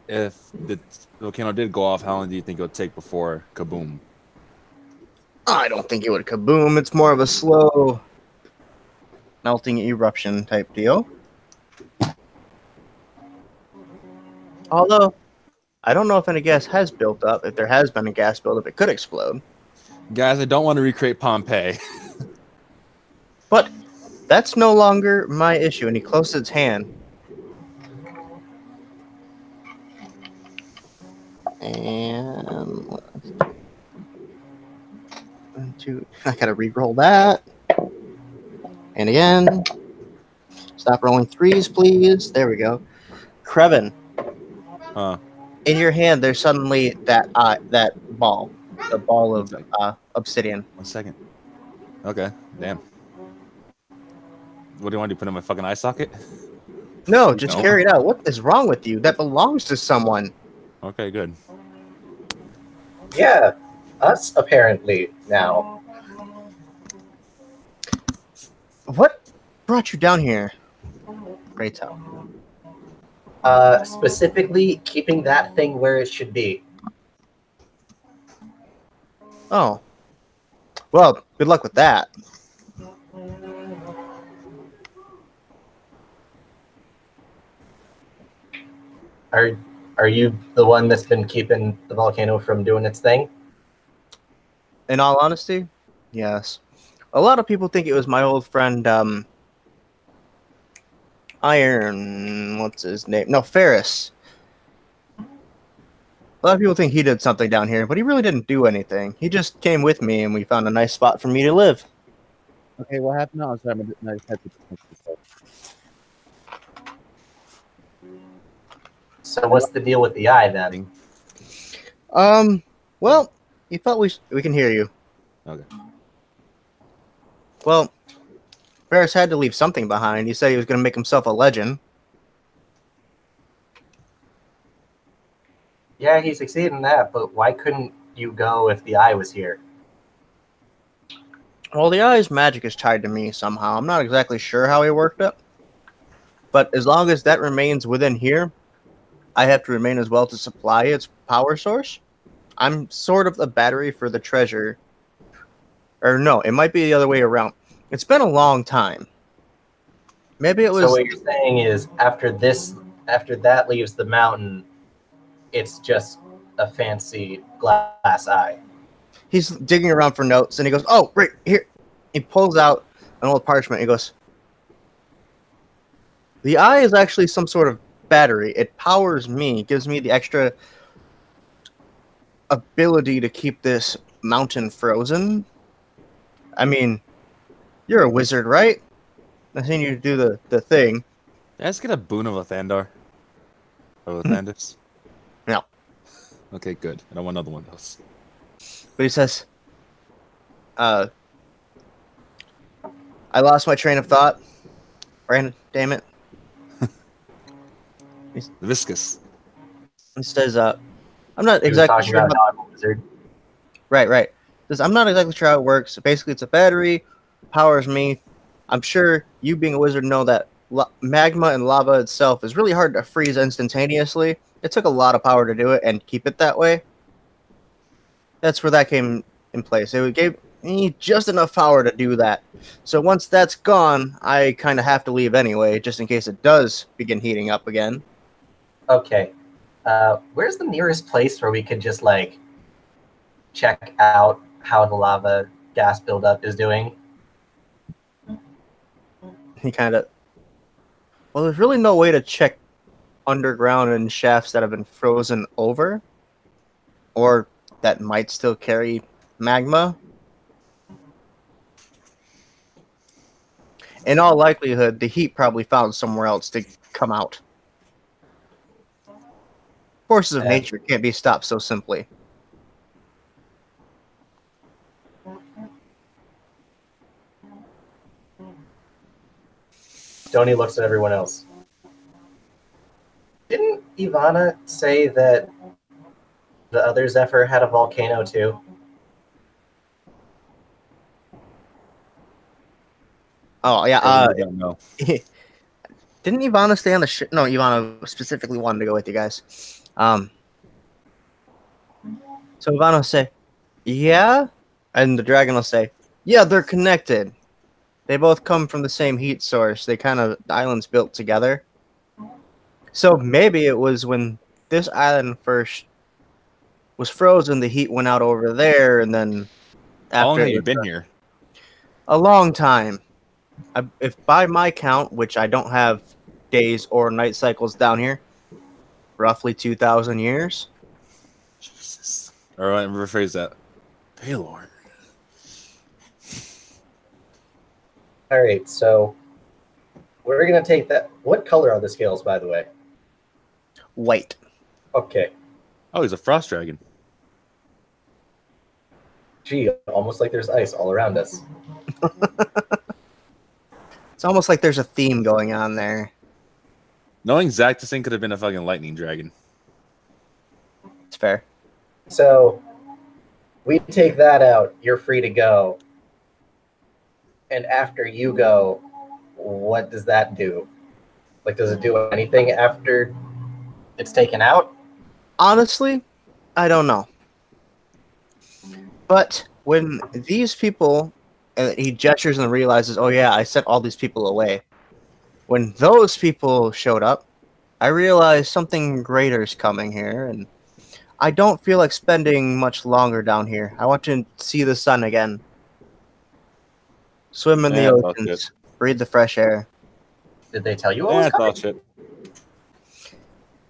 If the volcano did go off, how long do you think it would take before kaboom? I don't think it would kaboom. It's more of a slow melting eruption type deal. Although, I don't know if any gas has built up. If there has been a gas buildup, it could explode. Guys, I don't want to recreate Pompeii. But that's no longer my issue. And he closes his hand. And one, two. I gotta re-roll that. And again. Stop rolling threes, please. There we go. Krevin, Huh. in your hand, there's suddenly that ball, the ball of obsidian. 1 second. Okay. Damn. What do you want to do? Put it in my fucking eye socket? No, just No. carry it out. What is wrong with you? That belongs to someone. Okay, good. Yeah, us apparently now. What brought you down here? Pray tell. Specifically, keeping that thing where it should be. Oh. Well, good luck with that. Are you the one that's been keeping the volcano from doing its thing? In all honesty, yes. A lot of people think it was my old friend, Iron. What's his name? No, Ferris. A lot of people think he did something down here, but he really didn't do anything. He just came with me, and we found a nice spot for me to live. Okay, what happened now? Sorry, I just had to. So what's the deal with the eye then? Well, he thought we can hear you. Okay. Well, Ferris had to leave something behind. He said he was going to make himself a legend. Yeah, he succeeded in that, but why couldn't you go if the eye was here? Well, the eye's magic is tied to me somehow. I'm not exactly sure how he worked it. But as long as that remains within here, I have to remain as well to supply its power source. I'm sort of the battery for the treasure. Or no, it might be the other way around. It's been a long time. Maybe it was... So what you're saying is after that leaves the mountain, it's just a fancy glass eye. He's digging around for notes, and he goes, "Oh, right here." He pulls out an old parchment. He goes, "The eye is actually some sort of battery. It powers me, gives me the extra ability to keep this mountain frozen. I mean, you're a wizard, right? I've seen you do the thing." Did I just get a boon of a Thandar? Of a Thandis? No. Okay, good. I don't want another one of those. But he says, I lost my train of thought. Brandon, damn it. Viscous. He says, I'm not He was exactly talking sure about how... how I'm a wizard. Right. Says, I'm not exactly sure how it works. Basically, it's a battery, powers me. I'm sure you being a wizard know that magma and lava itself is really hard to freeze instantaneously. It took a lot of power to do it and keep it that way. That's where that came in place. It gave me just enough power to do that. So once that's gone, I kind of have to leave anyway, just in case it does begin heating up again. Okay. Where's the nearest place where we could just, like, check out how the lava gas buildup is doing? He kind of... Well, there's really no way to check underground and shafts that have been frozen over. Or that might still carry magma. In all likelihood, the heat probably found somewhere else to come out. Forces of nature can't be stopped so simply. Stoney looks at everyone else. Didn't Ivana say that the other Zephyr had a volcano too? Oh yeah. I don't know. Didn't Ivana stay on the ship? No, Ivana specifically wanted to go with you guys. So Ivana will say, "Yeah," and the dragon will say, "Yeah, they're connected. They both come from the same heat source. They the islands built together. So maybe it was when this island first was frozen, the heat went out over there, and then How long after have you been here? a long time. If by my count, which I don't have days or night cycles down here, roughly 2,000 years." Jesus. All right, rephrase that. Paylor. All right, so we're gonna take that. What color are the scales, by the way? White. Okay. Oh, he's a frost dragon. Gee, almost like there's ice all around us. It's almost like there's a theme going on there. Knowing Zach, this thing could have been a fucking lightning dragon. It's fair. So we take that out. You're free to go. And after you go, what does that do? Like, does it do anything after it's taken out? Honestly, I don't know. But when these people, and he gestures and realizes, oh yeah, I sent all these people away. When those people showed up, I realized something greater is coming here, and I don't feel like spending much longer down here. I want to see the sun again. Swim in the Yeah, that's oceans. Breathe the fresh air. Did they tell you what Yeah, was it's all coming? shit.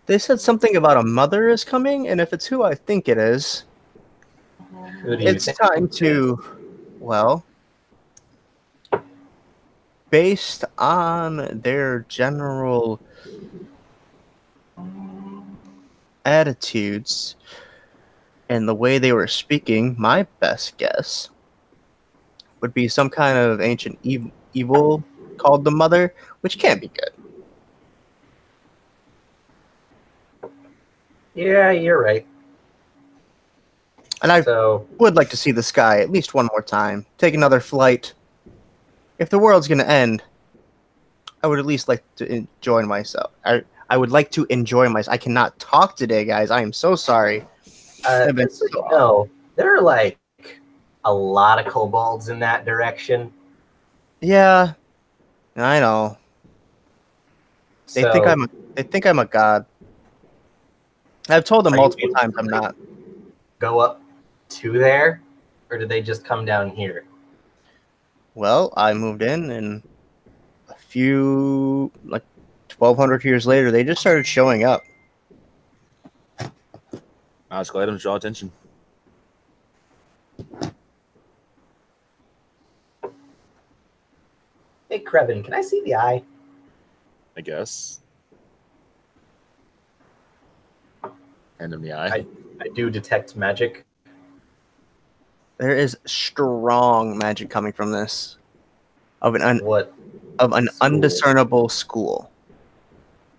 They said something about a mother is coming, and if it's who I think it is, Who do you it's think? time to, well, based on their general attitudes and the way they were speaking, my best guess would be some kind of ancient evil called the Mother, which can't be good. Yeah, you're right. And I So would like to see the sky at least one more time. Take another flight. If the world's going to end, I would at least like to enjoy myself. I would like to enjoy myself. I cannot talk today, guys. I am so sorry. I've been just so so you know, there are like a lot of kobolds in that direction. Yeah, I know. They So think I'm a god. I've told them Are you multiple able times to, I'm like, not. go up to there, or did they just come down here? Well, I moved in, and a few, like 1,200 years later, they just started showing up. Magical items draw attention. Hey, Krevin, can I see the eye? I guess. Hand him the eye. I do detect magic. There is strong magic coming from this of an What? School. undiscernible school.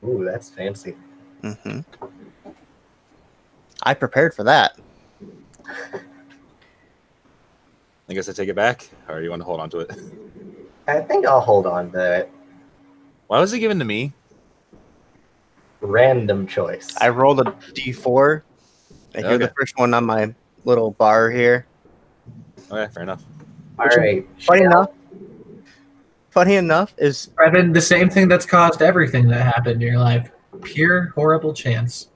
Ooh, that's fancy. hmm I prepared for that. I guess I take it back, or you want to hold on to it? I think I'll hold on to it. Why was it given to me? Random choice. I rolled a d4. And you're the Okay. first one on my little bar here. Okay, fair enough. All right. Funny enough is Evan, the same thing that's caused everything that happened in your life. Pure horrible chance.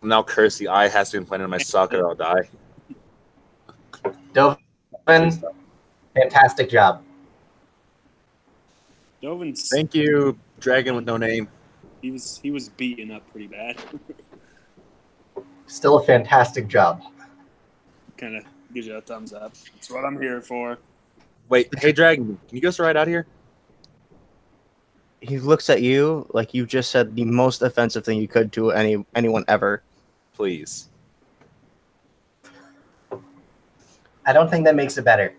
Now curse the eye has to be implanted in my sock or I'll die. Dovin, fantastic job. Dovin's Thank you, dragon with no name. he was beaten up pretty bad. Still a fantastic job. Kind of gives you a thumbs up. That's what I'm here for. Wait, hey dragon, can you get us right out of here? he looks at you like you just said the most offensive thing you could to anyone ever. Please. I don't think that makes it better.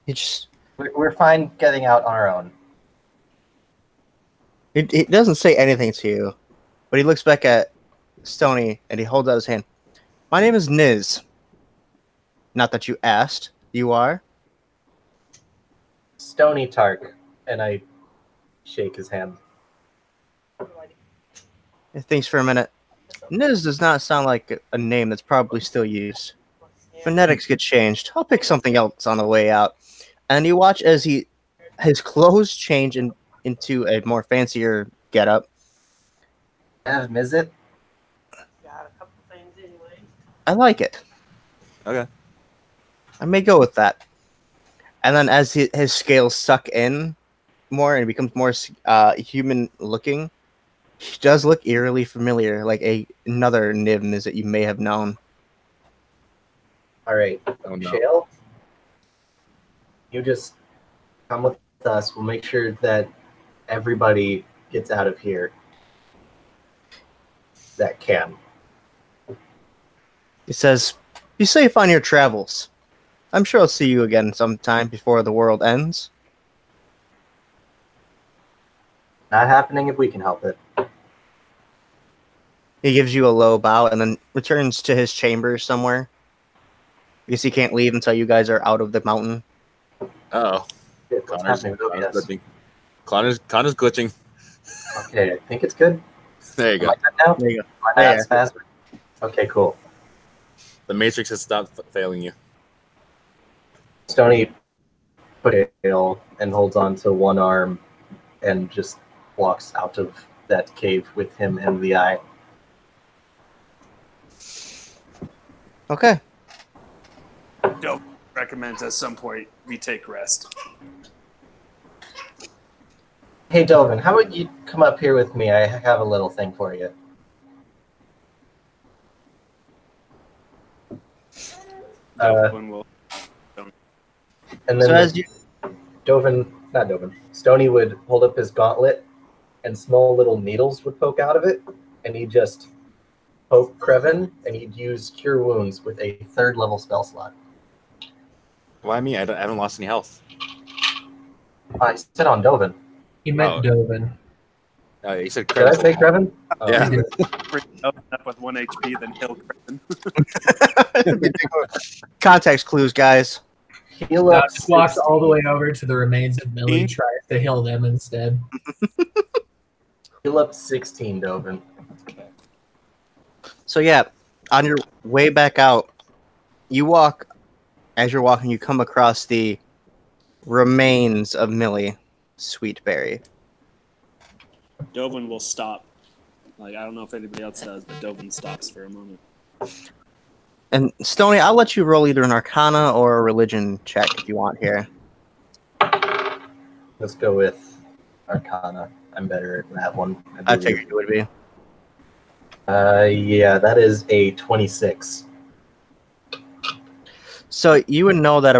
He just We're fine getting out on our own. it doesn't say anything to you, but he looks back at Stony and he holds out his hand. My name is Niz. Not that you asked. You are? Stony Tark, and I shake his hand. He thinks for a minute. Niz does not sound like a name that's probably still used. Phonetics get changed. I'll pick something else on the way out. And you watch as his clothes change into a more fancier getup. Is it? Got a couple things anyway. I like it. Okay. I may go with that. And then as his scales suck in more and he becomes more human looking, he does look eerily familiar, like another Niv that you may have known. All right, Oh no. Shale, you just come with us. We'll make sure that everybody gets out of here that can. He says, "Be safe on your travels. I'm sure I'll see you again sometime before the world ends." Not happening if we can help it. He gives you a low bow and then returns to his chambers somewhere. Because he can't leave until you guys are out of the mountain. Uh-oh. What's Connor's happening with OBS? glitching. Connor's glitching. Okay, I think it's good. There you Am I go. good now? There you go. Am I not There. spasming? Okay, cool. The Matrix has stopped failing you. Stony put a Gale and holds on to one arm and just walks out of that cave with him and the eye. Okay. Dope recommends at some point we take rest. Hey, Dovin, how about you come up here with me? I have a little thing for you. Dovin will. And then So as you Stony would hold up his gauntlet and small little needles would poke out of it, and he'd just poke Kreven, and he'd use Cure Wounds with a 3rd level spell slot. Why me? I haven't lost any health. I said on Dovin. He meant Oh. Dovin. You said Did I say Kreven? Oh, Yeah. Bring Dovin up with 1 HP, then heal Kristen. context clues, guys. Heal No, up. just walks 60. all the way over to the remains of Millie, Me? tries to heal them instead. Heal up 16, Dovin. So yeah, on your way back out, as you're walking, you come across the remains of Millie Sweetberry. Dovin will stop. Like, I don't know if anybody else does, but Dovin stops for a moment. And Stony, I'll let you roll either an Arcana or a Religion check if you want here. Let's go with Arcana. I'm better at that one. I believe. figured you would be. Yeah, that is a 26. So you would know that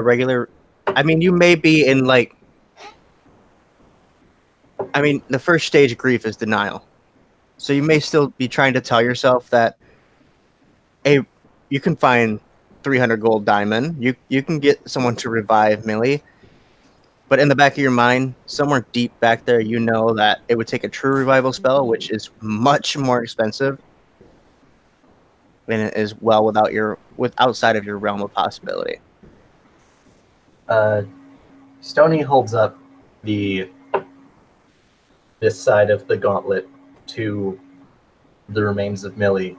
you may be in the first stage of grief is denial. So you may still be trying to tell yourself that you can find 300 gold diamond. You can get someone to revive Millie. But in the back of your mind, somewhere deep back there, you know that it would take a true revival spell, which is much more expensive. And it is well outside of your realm of possibility. Stony holds up this side of the gauntlet to the remains of Millie.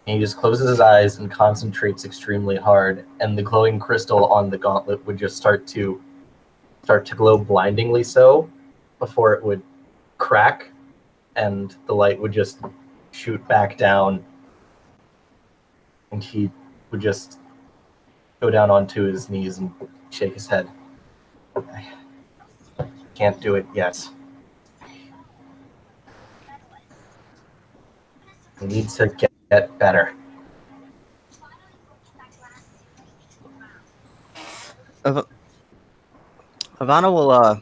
And he just closes his eyes and concentrates extremely hard, and the glowing crystal on the gauntlet would just start to glow blindingly so before it would crack, and the light would just shoot back down, and he would just go down onto his knees and shake his head. I can't do it yet. I need to get better. Havana will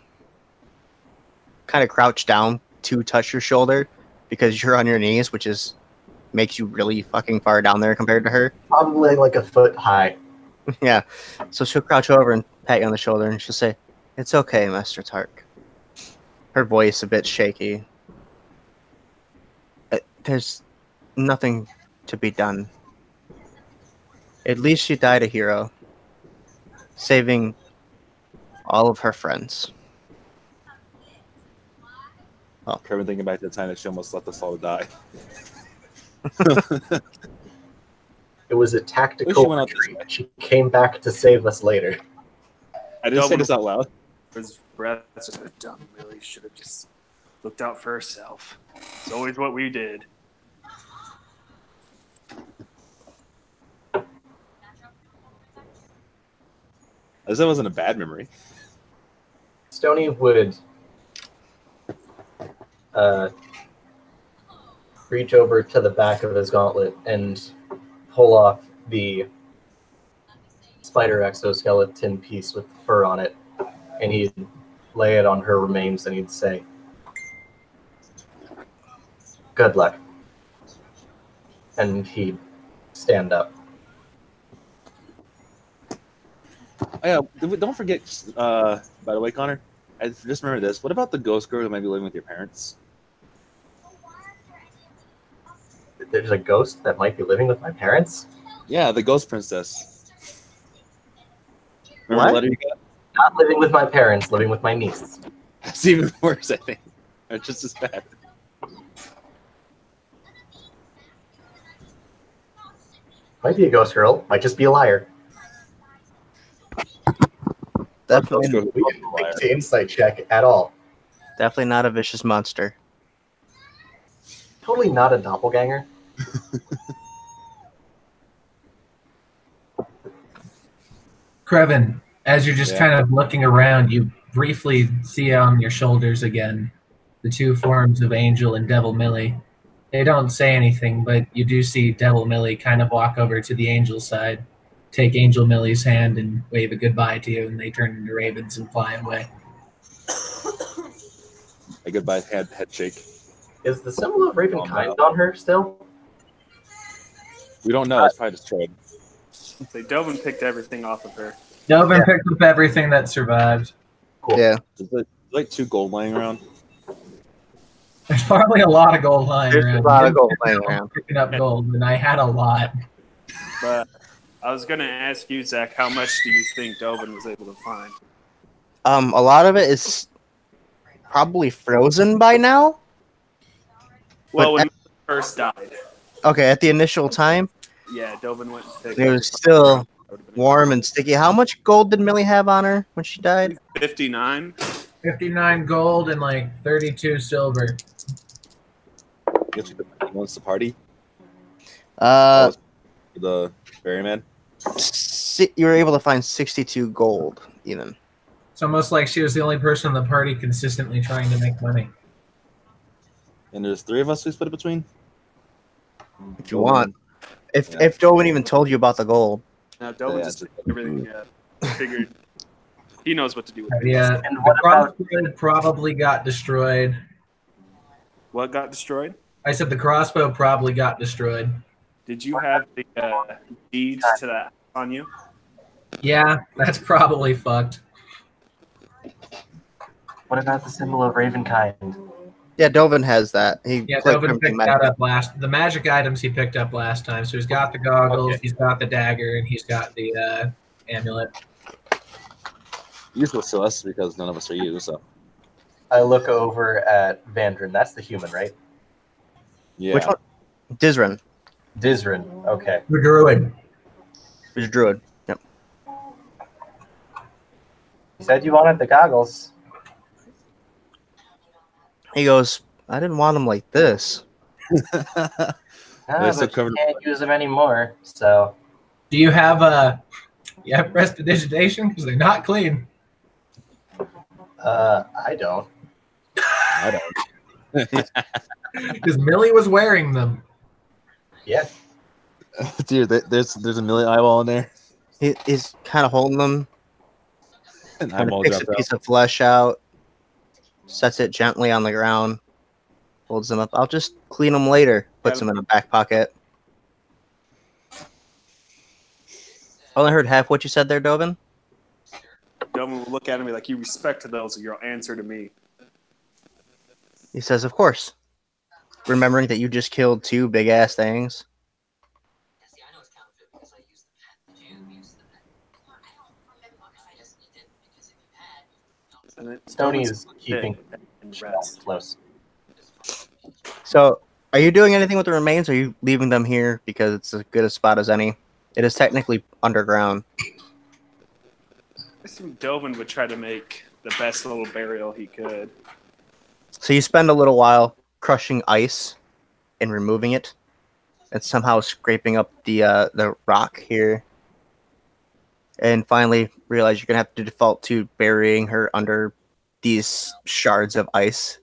kind of crouch down to touch your shoulder because you're on your knees, which is makes you really fucking far down there compared to her. Probably like a foot high. Yeah. So she'll crouch over and pat you on the shoulder, and she'll say, "It's okay, Master Tark." Her voice a bit shaky. There's nothing to be done. At least she died a hero, saving all of her friends. Kermit thinking back to the time that she almost let us all die. It was a Wish she tactical went out this retreat. She came back to save us later. I didn't say this out loud. His breath just dumb. Really should have just looked out for herself. It's always what we did. As that wasn't a bad memory. Stony would reach over to the back of his gauntlet and pull off the spider exoskeleton piece with the fur on it, and he'd lay it on her remains and he'd say, "Good luck." And he'd stand up. Oh, yeah, don't forget, by the way, Connor, I just remember this. What about the ghost girl who might be living with your parents? There's a ghost that might be living with my parents? Yeah, the ghost princess. Remember What? the letter you got? Not living with my parents, living with my niece. That's even worse, I think. Or just as bad. Might be a ghost girl, might just be a liar. Definitely, We didn't make the insight check at all. definitely not a vicious monster. Totally not a doppelganger. Krevin, as you're just Yeah. kind of looking around, you briefly see on your shoulders again the two forms of Angel and Devil Millie. They don't say anything, but you do see Devil Millie kind of walk over to the Angel side, take Angel Millie's hand, and wave a goodbye to you, and they turn into ravens and fly away. A goodbye head shake. Is the symbol of Ravenkind on her still? We don't know. It's probably destroyed. So Dovin picked everything off of her. Dovin Yeah. picked up everything that survived. Cool. Yeah. There's like 2 gold lying around. There's probably a lot of gold lying There's around. a lot of You gold didn't lying know around. Picking up gold, and I had a lot. But I was going to ask you, Zach, how much do you think Dovin was able to find? A lot of it is probably frozen by now. Well, But when he first died, Okay, at the initial time, yeah, Dovin went and picked it was still warm and sticky. How much gold did Millie have on her when she died? 59. 59 gold and like 32 silver. Guess we wants the party. Uh, The ferryman. you were able to find 62 gold, even. It's almost like she was the only person in the party consistently trying to make money. And there's 3 of us we split it between. If you want. If Yeah. if Dolan even told you about the gold. Now, Dovin Yeah, just just- everything figured. He knows what to do with it. Yeah, And the what about crossbow probably got destroyed. What got destroyed? I said the crossbow probably got destroyed. Did you have the deeds to that on you? Yeah, that's probably fucked. what about the symbol of Ravenkind? Yeah, Dovin has that. He Yeah, clicked Dovin everything picked back. that up last. The magic items he picked up last time. So he's got the goggles, Okay. he's got the dagger, and he's got the amulet. Useless to us because none of us are you. So I look over at Vandrin. That's the human, right? yeah. Which one? Dizrin. Dizrin. Okay. The druid. Who's druid. Yep. You said you wanted the goggles. He goes, I didn't want them like this. They're still But covered- you can't use them anymore. So Do you have prestidigitation? Because they're not clean. I don't. I don't. Because Millie was wearing them. Yeah. Dude, there's a million eyeball in there. He's kind of holding them. And Kind eyeball of picks a dropped out. piece of flesh out. sets it gently on the ground, holds them up. I'll just clean them later. Puts them in a back pocket. I only heard half what you said there, Dovin. Delvin will look at him and be like, "You respect those, your answer to me." He says, "Of course." Remembering that you just killed 2 big ass things. And then Stony Delvin's is keeping dead and Shell rest. close. So, are you doing anything with the remains, or are you leaving them here because it's as good a spot as any? It is technically underground. I assume Delvin would try to make the best little burial he could. So you spend a little while crushing ice and removing it, and somehow scraping up the rock here, and finally realize you're gonna have to default to burying her under these shards of ice.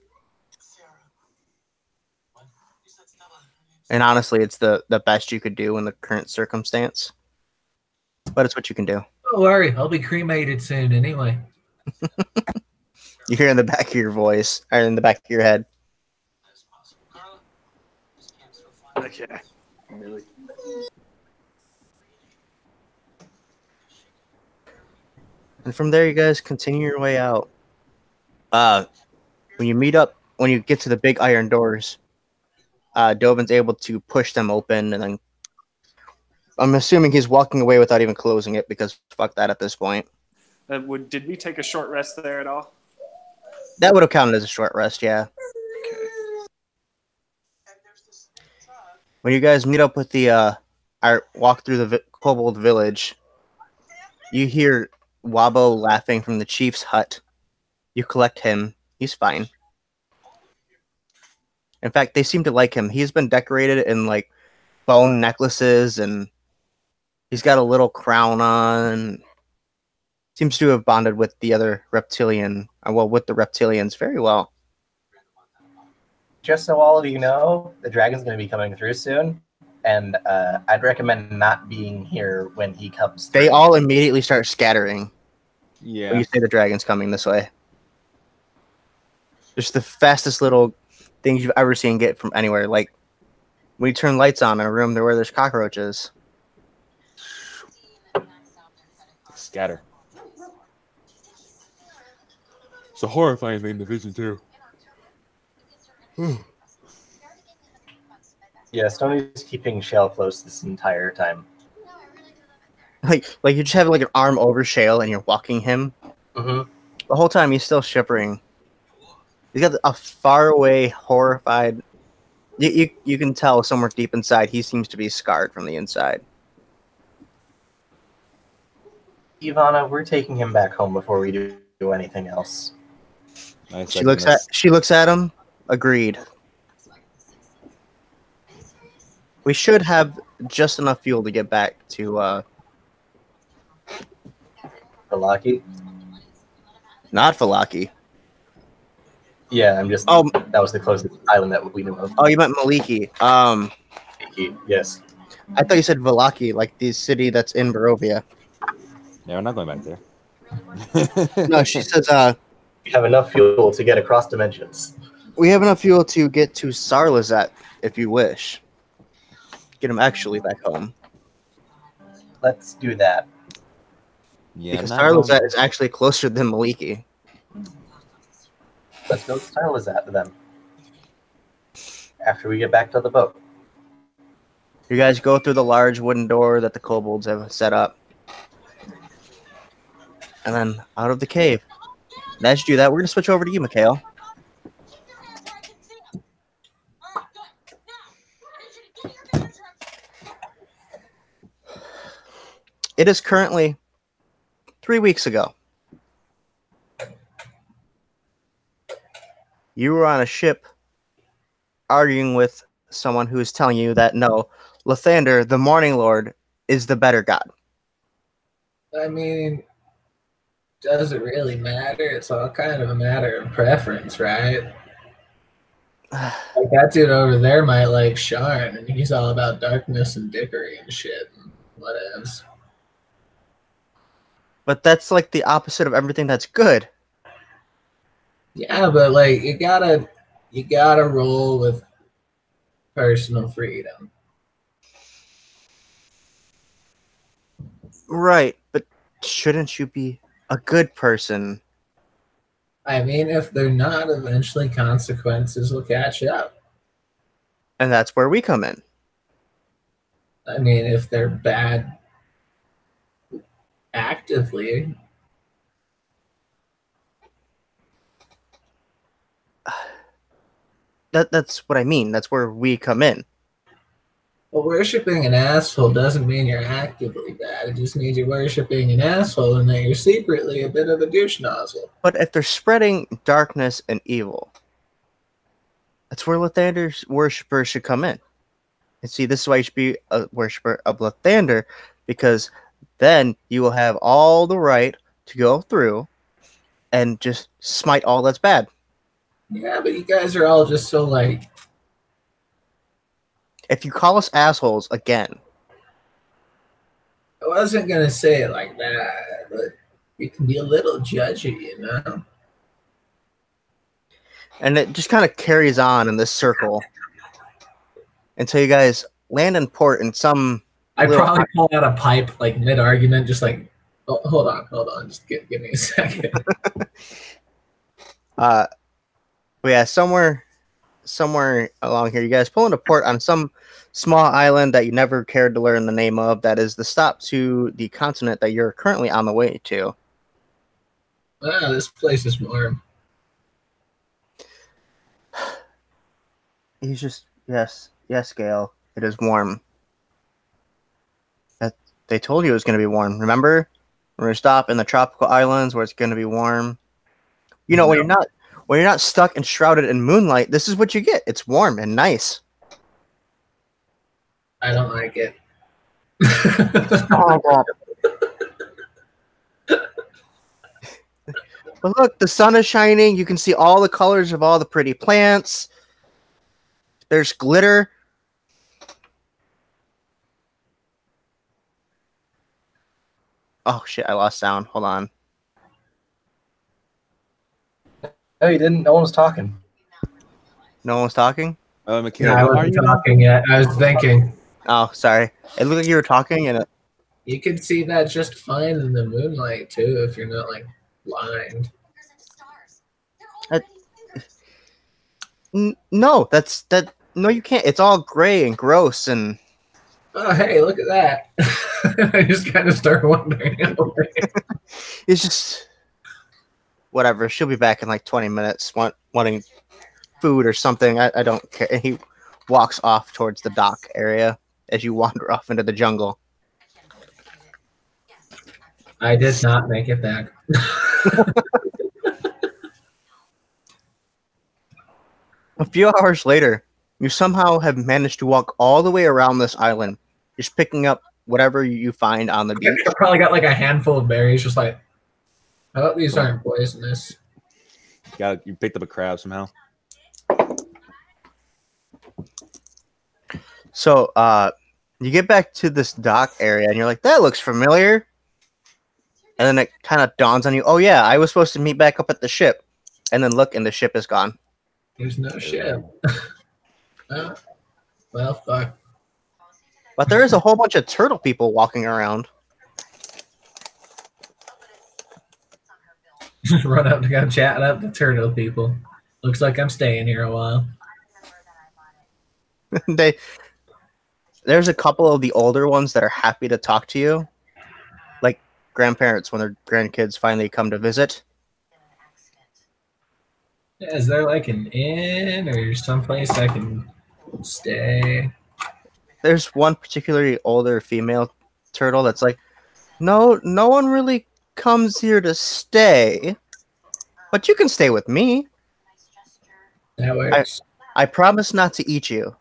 And honestly, it's the best you could do in the current circumstance. But it's what you can do. Don't worry, I'll be cremated soon anyway. You hear in the back of your voice, or in the back of your head. Okay, really. And from there, you guys continue your way out. When you get to the big iron doors, Dovin's able to push them open, and then I'm assuming he's walking away without even closing it, because fuck that at this point. Did we take a short rest there at all? That would have counted as a short rest, yeah. Okay. When you guys meet up with walk through the kobold village, you hear Wabo laughing from the chief's hut. You collect him. He's fine. In fact, they seem to like him. He's been decorated in like bone necklaces, and he's got a little crown on. Seems to have bonded with the other reptilian, with the reptilians very well. Just so all of you know, the dragon's going to be coming through soon, and I'd recommend not being here when he comes through. They all immediately start scattering when Yeah. you say the dragon's coming this way. Just the fastest little things you've ever seen get from anywhere. Like when you turn lights on in a room where there's cockroaches. Scatter. It's a horrifying thing to vision too. Yeah, Stony's keeping Shell close this entire time. Like you just have like an arm over Shale and you're walking him. Mm-hmm. The whole time he's still shivering. He's got a faraway, horrified. You can tell somewhere deep inside he seems to be scarred from the inside. Ivana, we're taking him back home before we do anything else. Nice. She looks at him. Agreed. We should have just enough fuel to get back to Valaki? not Falaki. Yeah, I'm just. Oh. That was the closest island that we knew of. Oh, you meant Maliki. Yes. I thought you said Valaki, like the city that's in Barovia. Yeah, we're not going back there. No, she says We have enough fuel to get across dimensions. we have enough fuel to get to Sarlazet if you wish. Get him actually back home. Let's do that. Yeah, Because not going- Sarlazet is actually closer than Maliki. Let's go to Starlazat then. After we get back to the boat. You guys go through the large wooden door that the kobolds have set up. And then out of the cave. And as you do that, we're going to switch over to you, Mikhail. It is currently 3 weeks ago. You were on a ship arguing with someone who is telling you that no, Lathander, the Morning Lord, is the better god. I mean, does it really matter? It's all kind of a matter of preference, right? Like that dude over there might like Sharn, and he's all about darkness and dickery and shit and whatevs. But that's like the opposite of everything that's good. Yeah, but like you gotta roll with personal freedom. Right, but shouldn't you be a good person? I mean, if they're not, eventually consequences will catch up. And that's where we come in. I mean, if they're bad actively, That's what I mean. That's where we come in. well, worshiping an asshole doesn't mean you're actively bad. It just means you're worshiping an asshole and that you're secretly a bit of a douche nozzle. But if they're spreading darkness and evil, that's where Lathander's worshippers should come in. And see, this is why you should be a worshiper of Lathander, because then you will have all the right to go through and just smite all that's bad. Yeah, but you guys are all just so like, If you call us assholes again, I wasn't gonna say it like that, but you can be a little judgy, you know? and it just kind of carries on in this circle until you guys land in port in some. I'd little- probably pull out a pipe like mid argument, just like, oh, hold on, just give me a second. But yeah, somewhere along here, you guys pull into port on some small island that you never cared to learn the name of. That is the stop to the continent that you're currently on the way to. Wow, this place is warm. He's just yes, Gale. It is warm. That they told you it was going to be warm. Remember, we're going to stop in the tropical islands where it's going to be warm. You know, when you're not stuck and shrouded in moonlight, this is what you get. It's warm and nice. I don't like it. Oh, God. But look, the sun is shining. You can see all the colors of all the pretty plants. There's glitter. Oh shit, I lost sound. Hold on. No, you didn't. No one was talking. No one was talking? Michaela, Yeah, I what are wasn't you? talking yet. I was thinking. Oh, sorry. It looked like you were talking and You could see that just fine in the moonlight too, if you're not like blind. no, no, you can't. It's all gray and gross and Oh, hey, look at that! I just kind of start wondering. it's just whatever. She'll be back in like 20 minutes wanting food or something. I don't care. And he walks off towards the dock area as you wander off into the jungle. I did not make it back. A few hours later, you somehow have managed to walk all the way around this island, just picking up whatever you find on the beach. I probably got like a handful of berries, just like, I hope these aren't poisonous. You picked up a crab somehow. So, you get back to this dock area, and you're like, that looks familiar. And then it kind of dawns on you, oh yeah, I was supposed to meet back up at the ship. And then look, and the ship is gone. There's no ship. Well, fuck. But there is a whole bunch of turtle people walking around. Just run up to go chat up the turtle people. Looks like I'm staying here a while. There's a couple of the older ones that are happy to talk to you. Like grandparents when their grandkids finally come to visit. Is there like an inn or someplace I can stay? There's one particularly older female turtle that's like, no one really comes here to stay, but you can stay with me. That works. I promise not to eat you.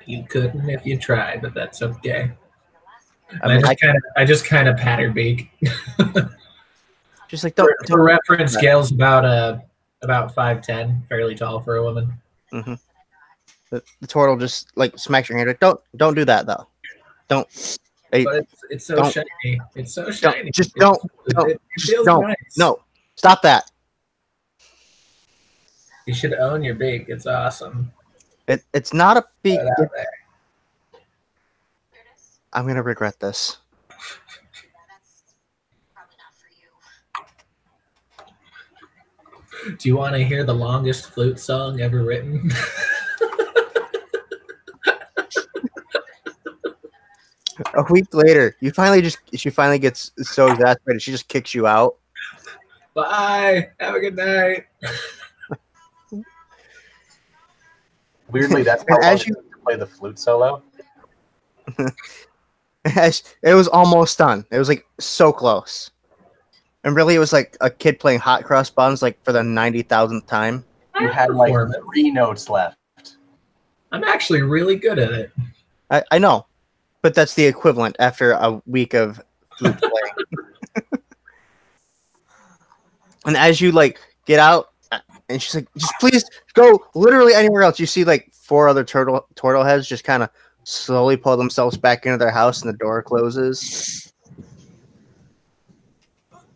You couldn't if you tried, but that's okay. I mean, I just kind of pat her beak. just like For reference, Gale's about 5'10", fairly tall for a woman. Mm-hmm. The turtle just like smacks your hand. Like, don't do that though. Don't. Hey, But it's so shiny. It's so shiny. Just don't. It feels don't. nice. No, stop that. You should own your beak. It's awesome. It's not a beak. Put it out there. I'm gonna regret this. Do you want to hear the longest flute song ever written? A week later, she finally gets so exasperated she just kicks you out. Bye. Have a good night. Weirdly, that's And how long as it you- took to play the flute solo. It was almost done. It was like so close. And really, it was like a kid playing hot cross buns like for the 90,000th time. You had like Performance. 3 notes left. I'm actually really good at it. I know, but that's the equivalent after a week of flute playing. And as you like get out, and she's like, "Just please go literally anywhere else." You see like 4 other turtle heads just kind of slowly pull themselves back into their house, and the door closes.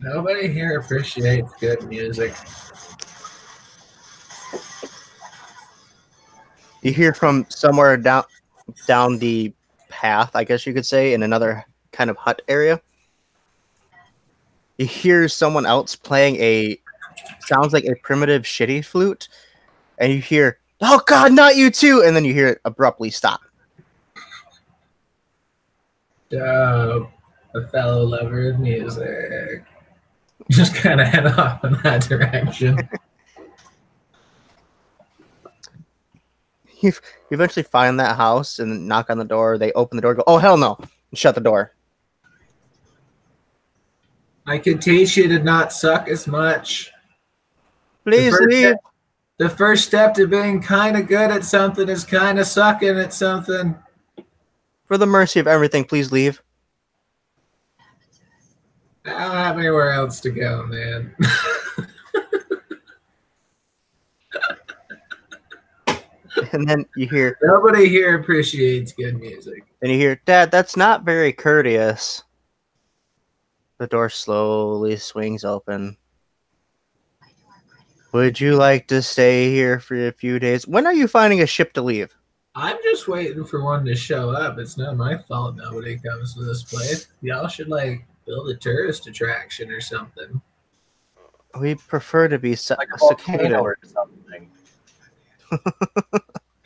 Nobody here appreciates good music. You hear from somewhere down the path, I guess you could say, in another kind of hut area. You hear someone else playing sounds like a primitive shitty flute, and you hear, "Oh God, not you too!" And then you hear it abruptly stop. Dope. A fellow lover of music. Just kind of head off in that direction. You eventually find that house and knock on the door. They open the door, go, "Oh hell no!" and shut the door. I could teach you to not suck as much. Please leave. The first step to being kind of good at something is kind of sucking at something. For the mercy of everything, please leave. I don't have anywhere else to go, man. And then you hear, Nobody here appreciates good music. "Dad, that's not very courteous." The door slowly swings open. "Would you like to stay here for a few days? When are you finding a ship to leave?" I'm just waiting for one to show up. It's not my fault nobody comes to this place. Y'all should like build a tourist attraction or something. We prefer to be Like a volcano cicada. or something.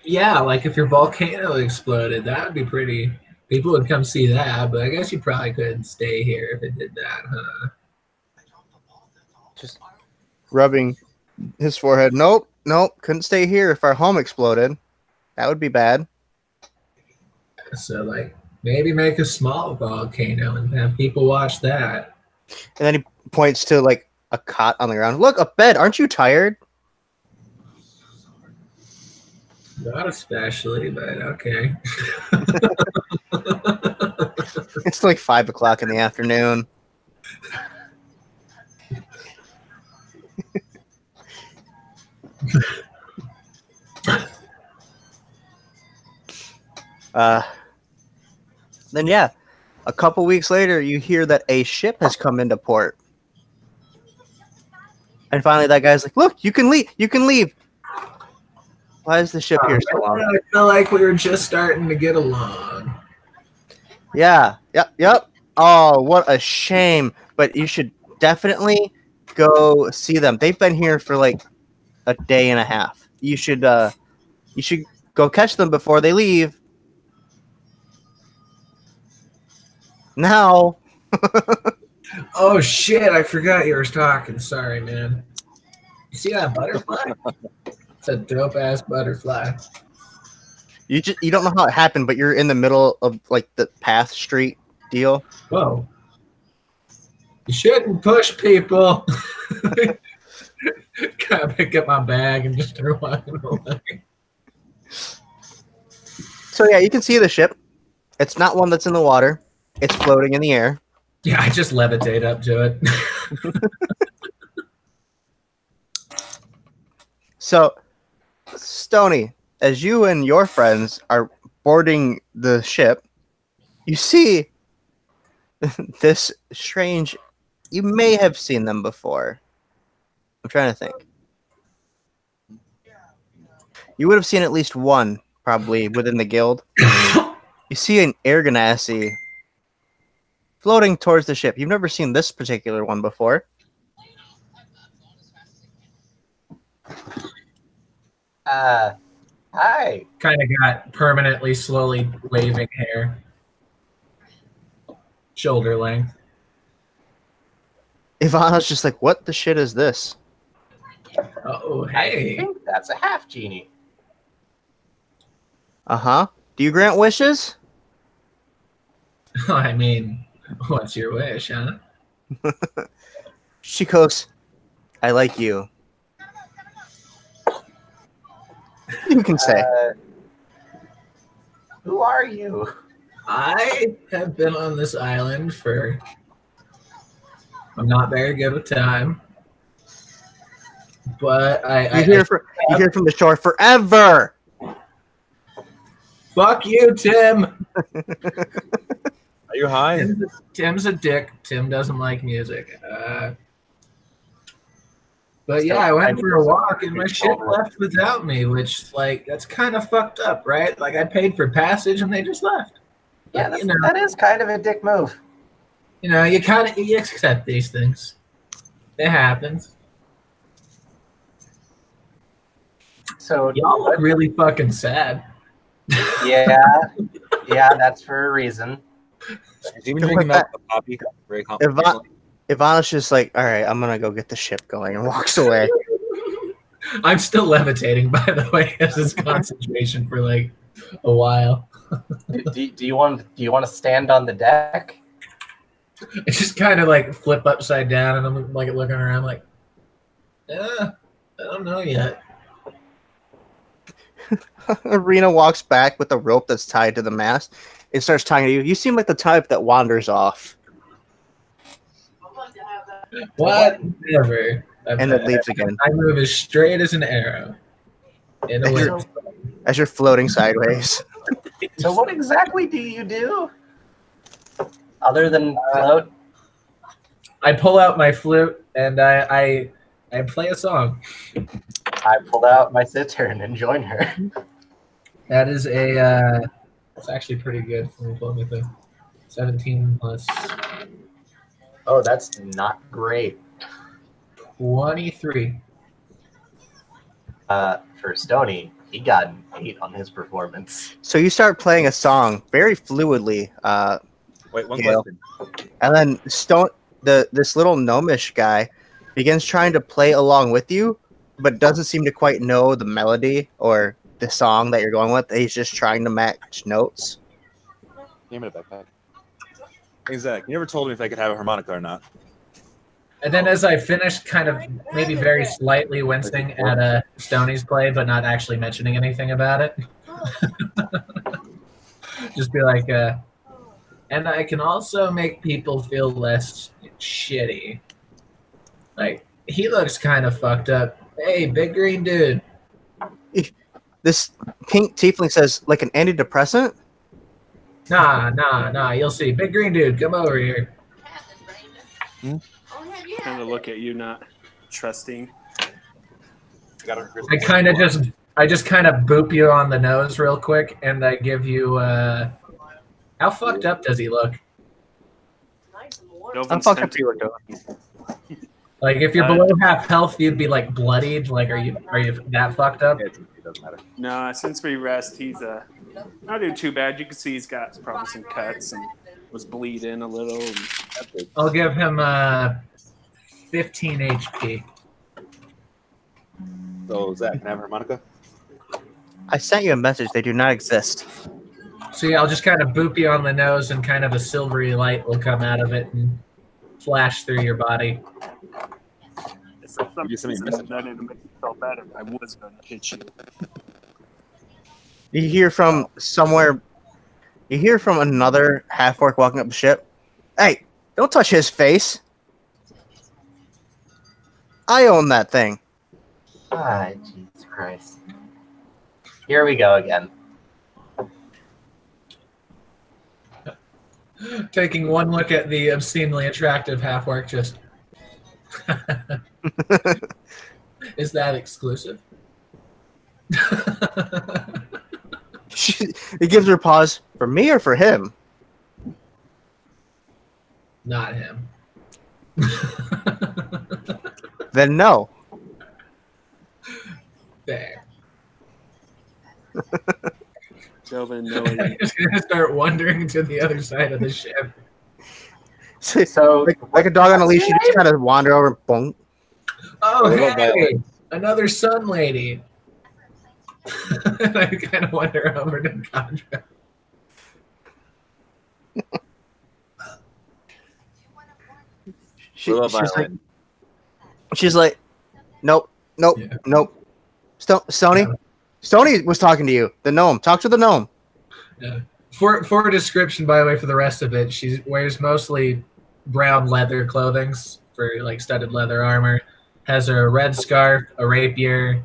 Yeah, like if your volcano exploded, that would be pretty. People would come see that, but I guess you probably couldn't stay here if it did that, huh? Just rubbing his forehead. Nope, couldn't stay here if our home exploded. That would be bad. So like maybe make a small volcano and have people watch that. And then he points to like a cot on the ground. "Look, a bed. Aren't you tired?" Not especially, but okay. It's like 5 o'clock in the afternoon. Then yeah, a couple weeks later, you hear that a ship has come into port. And finally, that guy's like, "Look, you can leave. You can leave." Why is the ship here so long? I feel like we were just starting to get along. Yeah. Yep. Oh, what a shame. But you should definitely go see them. They've been here for like a day and a half. You should go catch them before they leave. Now. Oh shit, I forgot you were talking. Sorry, man. You see that butterfly? It's a dope ass butterfly. You don't know how it happened, but you're in the middle of like the path street deal. Whoa. You shouldn't push people. Gotta pick up my bag and just start walking away. So yeah, you can see the ship. It's not one that's in the water. It's floating in the air. Yeah, I just levitate up to it. So, Stony, as you and your friends are boarding the ship, you see this strange. You may have seen them before. I'm trying to think. You would have seen at least one, probably, within the guild. You see an air ganassi floating towards the ship. You've never seen this particular one before. Hi. Kind of got permanently, slowly waving hair. Shoulder length. Ivana's just like, what the shit is this? Oh, I hey. think that's a half genie. Uh-huh. Do you grant wishes? I mean, what's your wish, huh? She goes, I like you. You can say. Who are you? I have been on this island for... I'm not very good with time. But You hear from the shore forever. Fuck you, Tim. Are you high? Tim's a dick. Tim doesn't like music. But yeah, I went for a walk and my ship left without me, which, like, that's kind of fucked up, right? Like, I paid for passage and they just left. Yeah, But, that is kind of a dick move. you accept these things. It happens. So Y'all look really fucking sad. yeah, that's for a reason. He's even drinking milk with poppy. Very confident. Ivana's just like, all right, I'm gonna go get the ship going, and walks away. I'm still levitating, by the way, as this concentration for like a while. do you want to stand on the deck? I just kind of like flip upside down, and I'm like looking around, like, I don't know yet. Arena walks back with a rope that's tied to the mast. It starts tying to you. You seem like the type that wanders off. Whatever. And it leaves again. I move as straight as an arrow. In a way. As you're floating sideways. So what exactly do you do? Other than float? I pull out my flute and I play a song. I pulled out my cittern and join her. That is a it's actually pretty good. Let me pull up my thing. 17 plus Oh, that's not great. 23. For Stony, he got an 8 on his performance. So you start playing a song very fluidly. Wait, one Gale. question. And then this little gnomish guy begins trying to play along with you, but doesn't seem to quite know the melody or the song that you're going with. He's just trying to match notes. Give me the backpack. Hey, Zach, you never told me if I could have a harmonica or not. And then as I finished, kind of maybe very slightly wincing at Stoney's play, but not actually mentioning anything about it. Just be like, and I can also make people feel less shitty. Like, he looks kind of fucked up. Hey, big green dude. This pink tiefling says, like an antidepressant? Nah, you'll see. Big green dude, come over here. Kind of look at you, not trusting. I just kind of boop you on the nose real quick, and I give you. How fucked up does he look? I'm fucking feeling good. Like, if you're below half health, you'd be like bloodied. Like, are you that fucked up? It doesn't matter. No, since we rest, he's not doing too bad. You can see he's got probably some cuts and was bleeding a little. And I'll give him 15 HP. So, Zach, can I have a harmonica? I sent you a message. They do not exist. So yeah, I'll just kind of boop you on the nose, and kind of a silvery light will come out of it and flash through your body. for some reason, that didn't make me feel better. I was going to hit you. You hear from somewhere. You hear from another half-orc walking up the ship. Hey, don't touch his face. I own that thing. Ah, Jesus Christ. Here we go again. Taking one look at the obscenely attractive half-orc, just... Is that exclusive? It gives her pause. For me or for him? Not him. Then no. There. Joven, knowing I'm just gonna start wandering to the other side of the ship. So, Like a dog on a what's leash, you your just name? kind of wander over and boom. Oh, Little hey! Violet. Another sun lady. I kind of wander over to Condra. Little Violet. She's like, nope, nope, Yeah. nope. Stony, Yeah. Stony was talking to you. The gnome. Talk to the gnome. Yeah. For a description, by the way, for the rest of it, she wears mostly brown leather clothing for like studded leather armor. Has a red scarf, a rapier,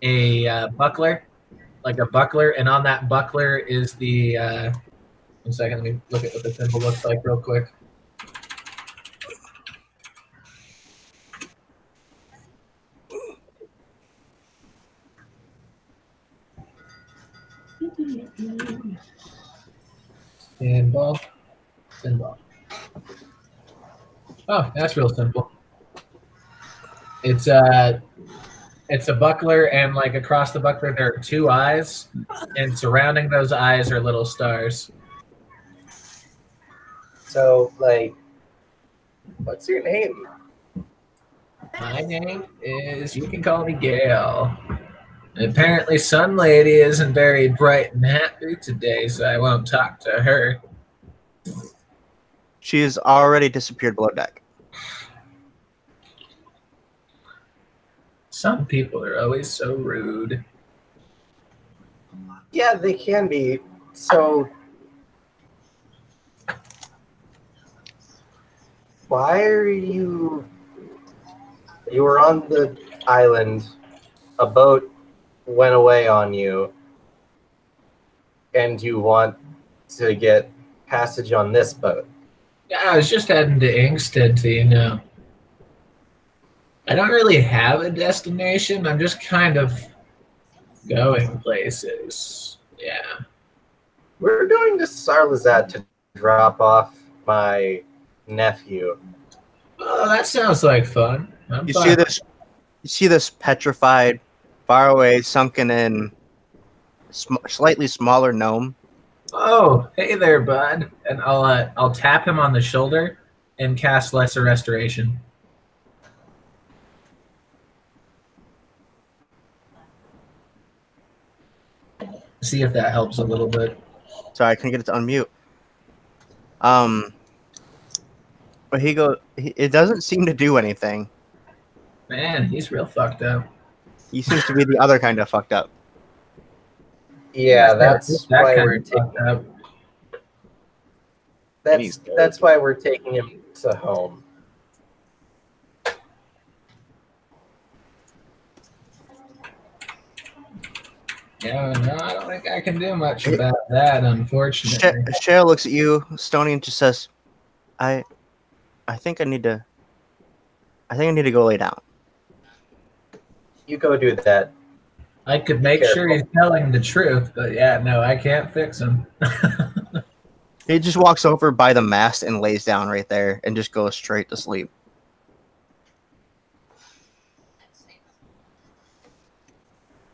a buckler, like a buckler, and on that buckler is the. 1 second, let me look at what the symbol looks like real quick. Symbol. Symbol. Oh, that's real simple. It's a buckler, and like across the buckler there are 2 eyes, and surrounding those eyes are little stars. So, like, what's your name? My name is, you can call me Gale. Apparently, Sun Lady isn't very bright and happy today, so I won't talk to her. She has already disappeared below deck. Some people are always so rude. Yeah, they can be. So, why are you? You were on the island. A boat went away on you, and you want to get passage on this boat. Yeah, I was just heading to Inkstead to, I don't really have a destination. I'm just kind of going places. Yeah. We're going to Sarlazad to drop off my nephew. Oh, that sounds like fun. I'm You fine. see this petrified, faraway, sunken-in, slightly smaller gnome. Oh, hey there, bud. And I'll tap him on the shoulder and cast Lesser Restoration. See if that helps a little bit. Sorry, I couldn't get it to unmute. But it doesn't seem to do anything. Man, he's real fucked up. He seems to be the other kind of fucked up. Yeah, that's That why kind we're of fucked taking. up. That's why we're taking him to home. Yeah, no, I don't think I can do much about that, unfortunately. Cheryl looks at you, Stony, and just says, I think I need to go lay down. You go do that. I could make sure he's telling the truth, but yeah, no, I can't fix him. He just walks over by the mast and lays down right there and just goes straight to sleep.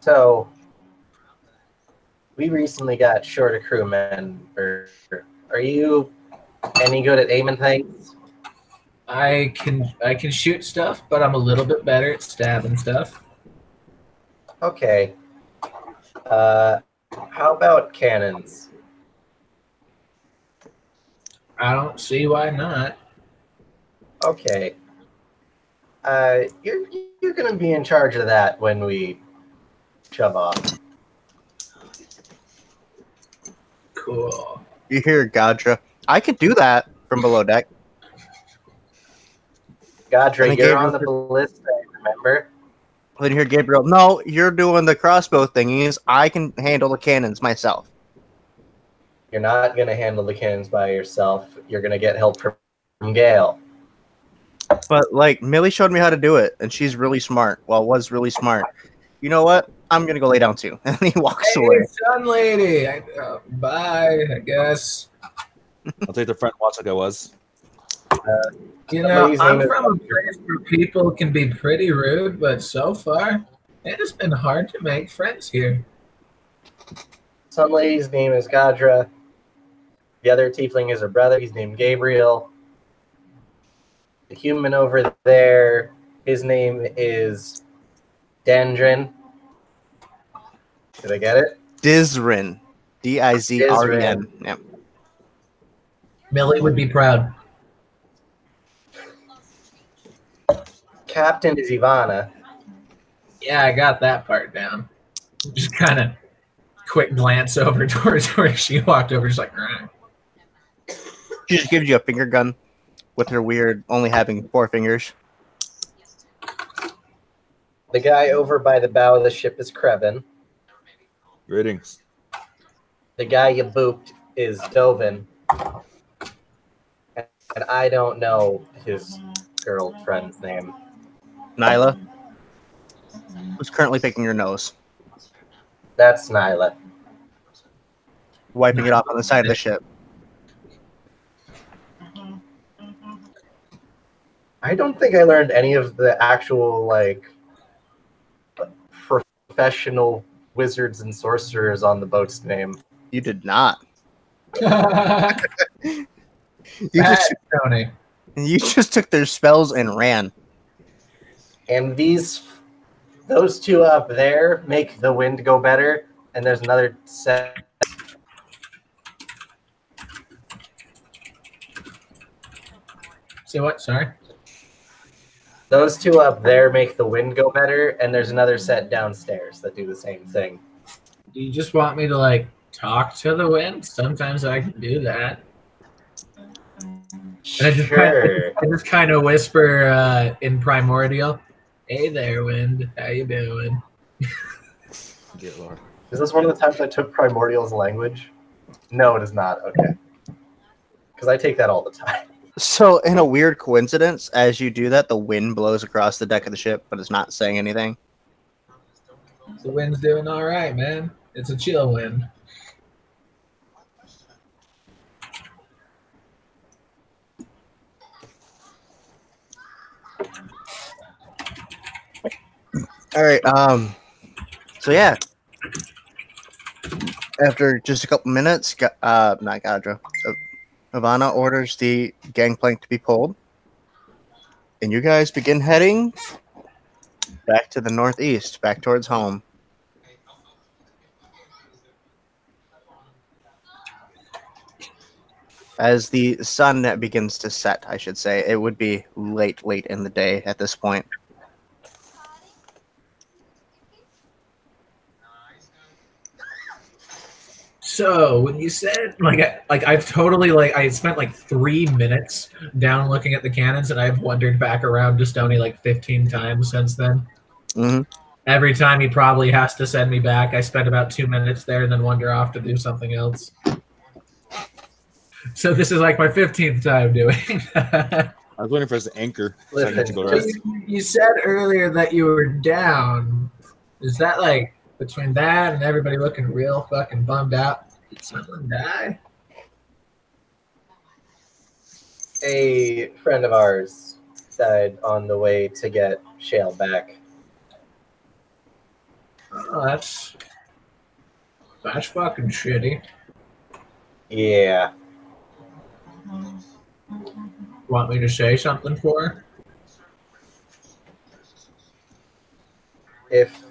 So, we recently got short a crew member. Are you any good at aiming things? I can shoot stuff, but I'm a little bit better at stabbing stuff. Okay. How about cannons? I don't see why not. Okay. You're gonna be in charge of that when we shove off. Cool. You hear Gadra, I could do that from below deck. Gadra, And you're Gabriel on the ballista, remember? Then you hear Gabriel, no, you're doing the crossbow thingies. I can handle the cannons myself. You're not gonna handle the cannons by yourself. You're gonna get help from Gale. But like Millie showed me how to do it, and she's really smart. Well, was really smart. You know what? I'm gonna go lay down too. And he walks Hey, away. sun lady. Bye, I guess. I'll take the front watch like I was. You The know, lady's I'm name is from a place where people can be pretty rude, but so far, it has been hard to make friends here. Some lady's name is Gadra. The other tiefling is her brother. He's named Gabriel. The human over there, his name is Dendrin. Did I get it? Dizrin. Dizren. Yep. Millie would be proud. Captain is Ivana. Yeah, I got that part down. Just kind of quick glance over towards where she walked over, just like, "Rah." She just gives you a finger gun with her weird only having 4 fingers. The guy over by the bow of the ship is Krevin. Greetings. The guy you booped is Dovin. And I don't know his girlfriend's name. Nyla, who's currently picking your nose, That's Nyla. wiping it off on the side of the ship. I don't think I learned any of the actual, like, professional wizards and sorcerers on the boat's name. You did not. Bad, Tony. You just took their spells and ran. And those two up there make the wind go better. And there's another set. Say what? Sorry. Those two up there make the wind go better. And there's another set downstairs that do the same thing. Do you just want me to like talk to the wind? Sometimes I can do that. And I just kind of whisper in primordial, "Hey there, wind. How you doing?" Dear Lord. Is this one of the times I took Primordial's language? No, it is not. Okay. Because I take that all the time. So, in a weird coincidence, as you do that, the wind blows across the deck of the ship, but it's not saying anything. The wind's doing all right, man. It's a chill wind. All right. So yeah. After just a couple minutes, not Gadra, Ivana orders the gangplank to be pulled, and you guys begin heading back to the northeast, back towards home. As the sun begins to set, I should say, it would be late in the day at this point. So when you said I've totally I spent like 3 minutes down looking at the cannons, and I've wandered back around to Stony like 15 times since then. Mm-hmm. Every time he probably has to send me back, I spend about 2 minutes there and then wander off to do something else. So this is like my 15th time doing that. I was waiting for us to anchor. So I Listen, get to go to rest. You said earlier that you were down. Is that like between that and everybody looking real fucking bummed out? Did someone die? A friend of ours died on the way to get Shale back. Oh, that's fucking shitty. Yeah. Want me to say something for her? If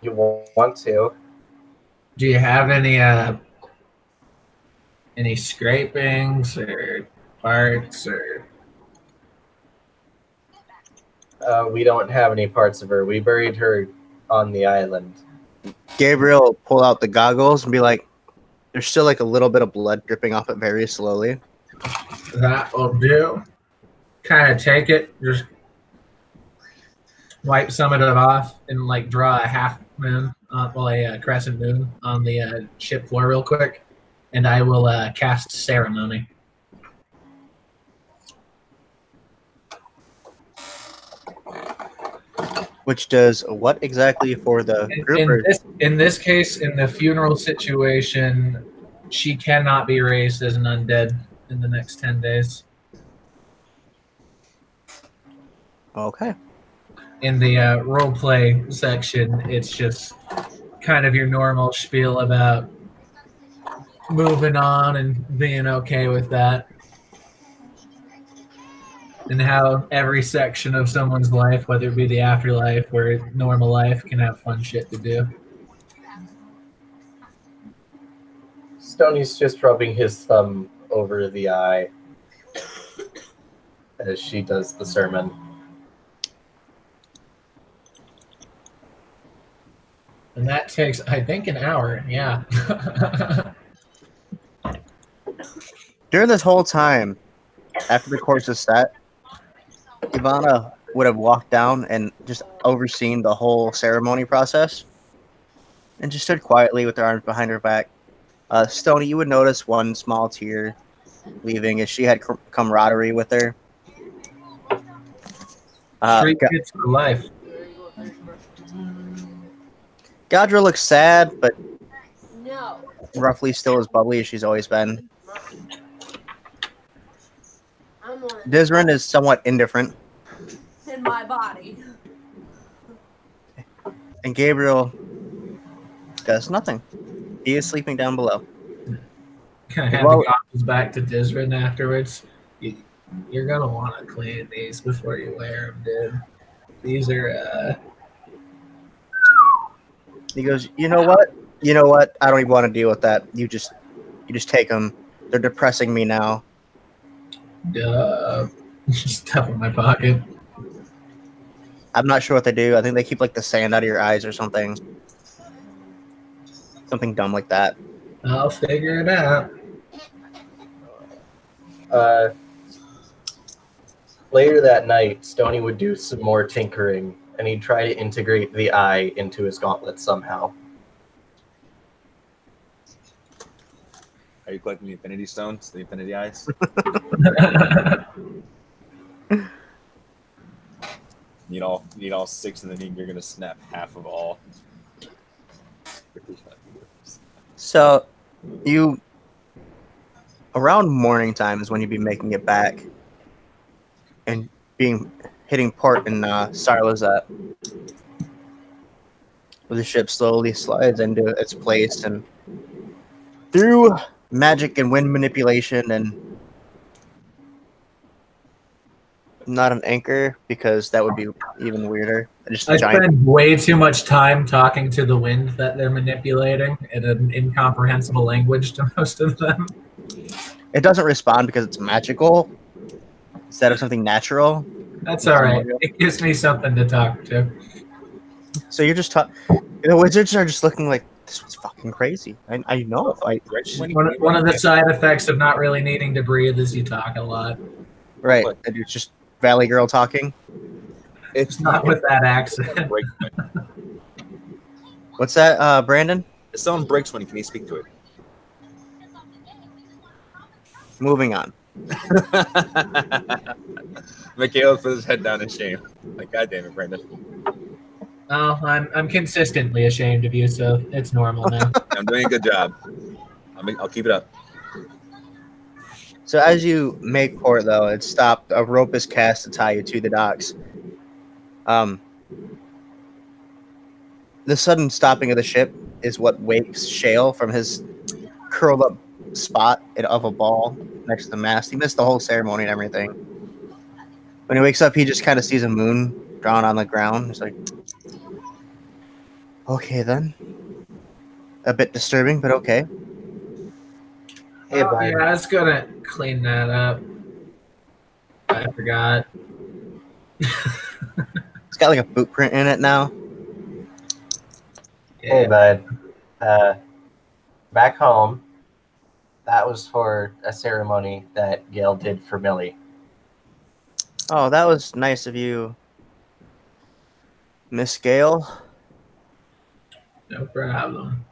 you want to. Do you have any scrapings or parts or? We don't have any parts of her. We buried her on the island. Gabriel will pull out the goggles and be like, there's still like a little bit of blood dripping off it very slowly. That will do. Kind of take it, just wipe some of it off, and like draw a half moon, a crescent moon on the ship floor real quick, and I will cast ceremony. Which does what exactly for the group? In this case, in the funeral situation, she cannot be raised as an undead in the next 10 days. Okay. In the roleplay section, it's just kind of your normal spiel about moving on and being okay with that. And how every section of someone's life, whether it be the afterlife or normal life, can have fun shit to do. Stoney's just rubbing his thumb over the eye as she does the sermon. And that takes, I think, an hour. Yeah. During this whole time, after the course is set, Ivana would have walked down and just overseen the whole ceremony process and just stood quietly with her arms behind her back. Stony, you would notice one small tear leaving as she had camaraderie with her. Street kids for life. Gadra looks sad, but No. roughly still as bubbly as she's always been. I'm on Dizrin is somewhat indifferent, in my body. and Gabriel does nothing. He is sleeping down below. Kind of hand Well- the goggles back to Dizrin afterwards. You're gonna want to clean these before you wear them, dude. These are He goes, you know what? I don't even want to deal with that. You just take them. They're depressing me now. just stuff in my pocket. I'm not sure what they do. I think they keep like the sand out of your eyes or something. Something dumb like that. I'll figure it out. Later that night, Stoney would do some more tinkering, and he'd try to integrate the eye into his gauntlet somehow. Are you collecting the Infinity Stones, the Infinity Eyes? Need all 6, and then you're gonna snap half of all. So, you around morning time is when you'd be making it back and hitting port in Sarlazet. The ship slowly slides into its place, and through magic and wind manipulation and not an anchor, because that would be even weirder. Just a I giant. spend way too much time talking to the wind that they're manipulating in an incomprehensible language to most of them. It doesn't respond because it's magical instead of something natural. That's all right. It gives me something to talk to. So you're just the wizards are just looking like, this was fucking crazy. I know. One of the side effects of not really needing to breathe is you talk a lot. Right. And it's just Valley Girl talking. It's not with that accent. What's that, Brandon? If someone breaks one, can you speak to it? Moving on. Mikhail put his head down in shame. Like, God damn it, Brandon. Oh, I'm consistently ashamed of you, so it's normal now. I'm doing a good job. I'll keep it up. So as you make port, though, it's stopped. A rope is cast to tie you to the docks. The sudden stopping of the ship is what wakes Shale from his curled up spot of a ball next to the mast. He missed the whole ceremony and everything. When he wakes up, he just kind of sees a moon drawn on the ground. He's like, okay, then. A bit disturbing, but okay. Hey, Oh, bud. yeah, I was gonna clean that up. I forgot. It's got like a boot print in it now. Hey, bud. Back home, that was for a ceremony that Gale did for Millie. Oh, that was nice of you, Miss Gale. No problem.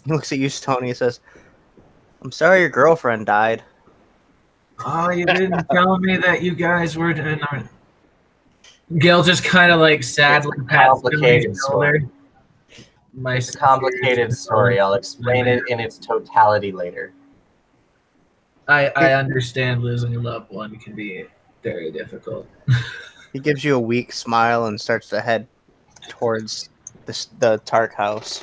He looks at you, Tony, and says, I'm sorry your girlfriend died. Oh, you didn't tell me that you guys were. Gale just kind of like sadly It's a pats complicated Stoney's shoulder. story. My It's a complicated story. I'll explain it in its totality later. I understand losing a loved one can be very difficult. He gives you a weak smile and starts to head towards the Tark house.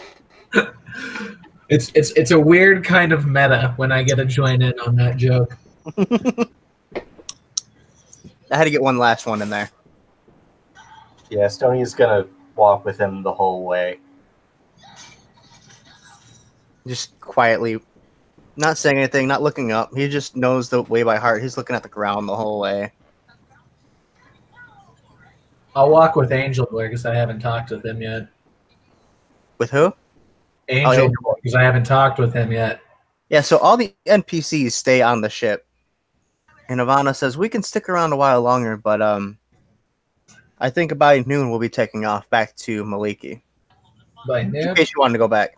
It's a weird kind of meta when I get to join in on that joke. I had to get one last one in there. Yeah, Stoney's gonna walk with him the whole way. Just quietly, not saying anything, not looking up. He just knows the way by heart. He's looking at the ground the whole way. I'll walk with Angel because I haven't talked with him yet. With who? Angel because I haven't talked with him yet. Yeah, so all the NPCs stay on the ship. And Ivana says, we can stick around a while longer, but I think by noon we'll be taking off back to Maliki. By In noon? case you wanted to go back.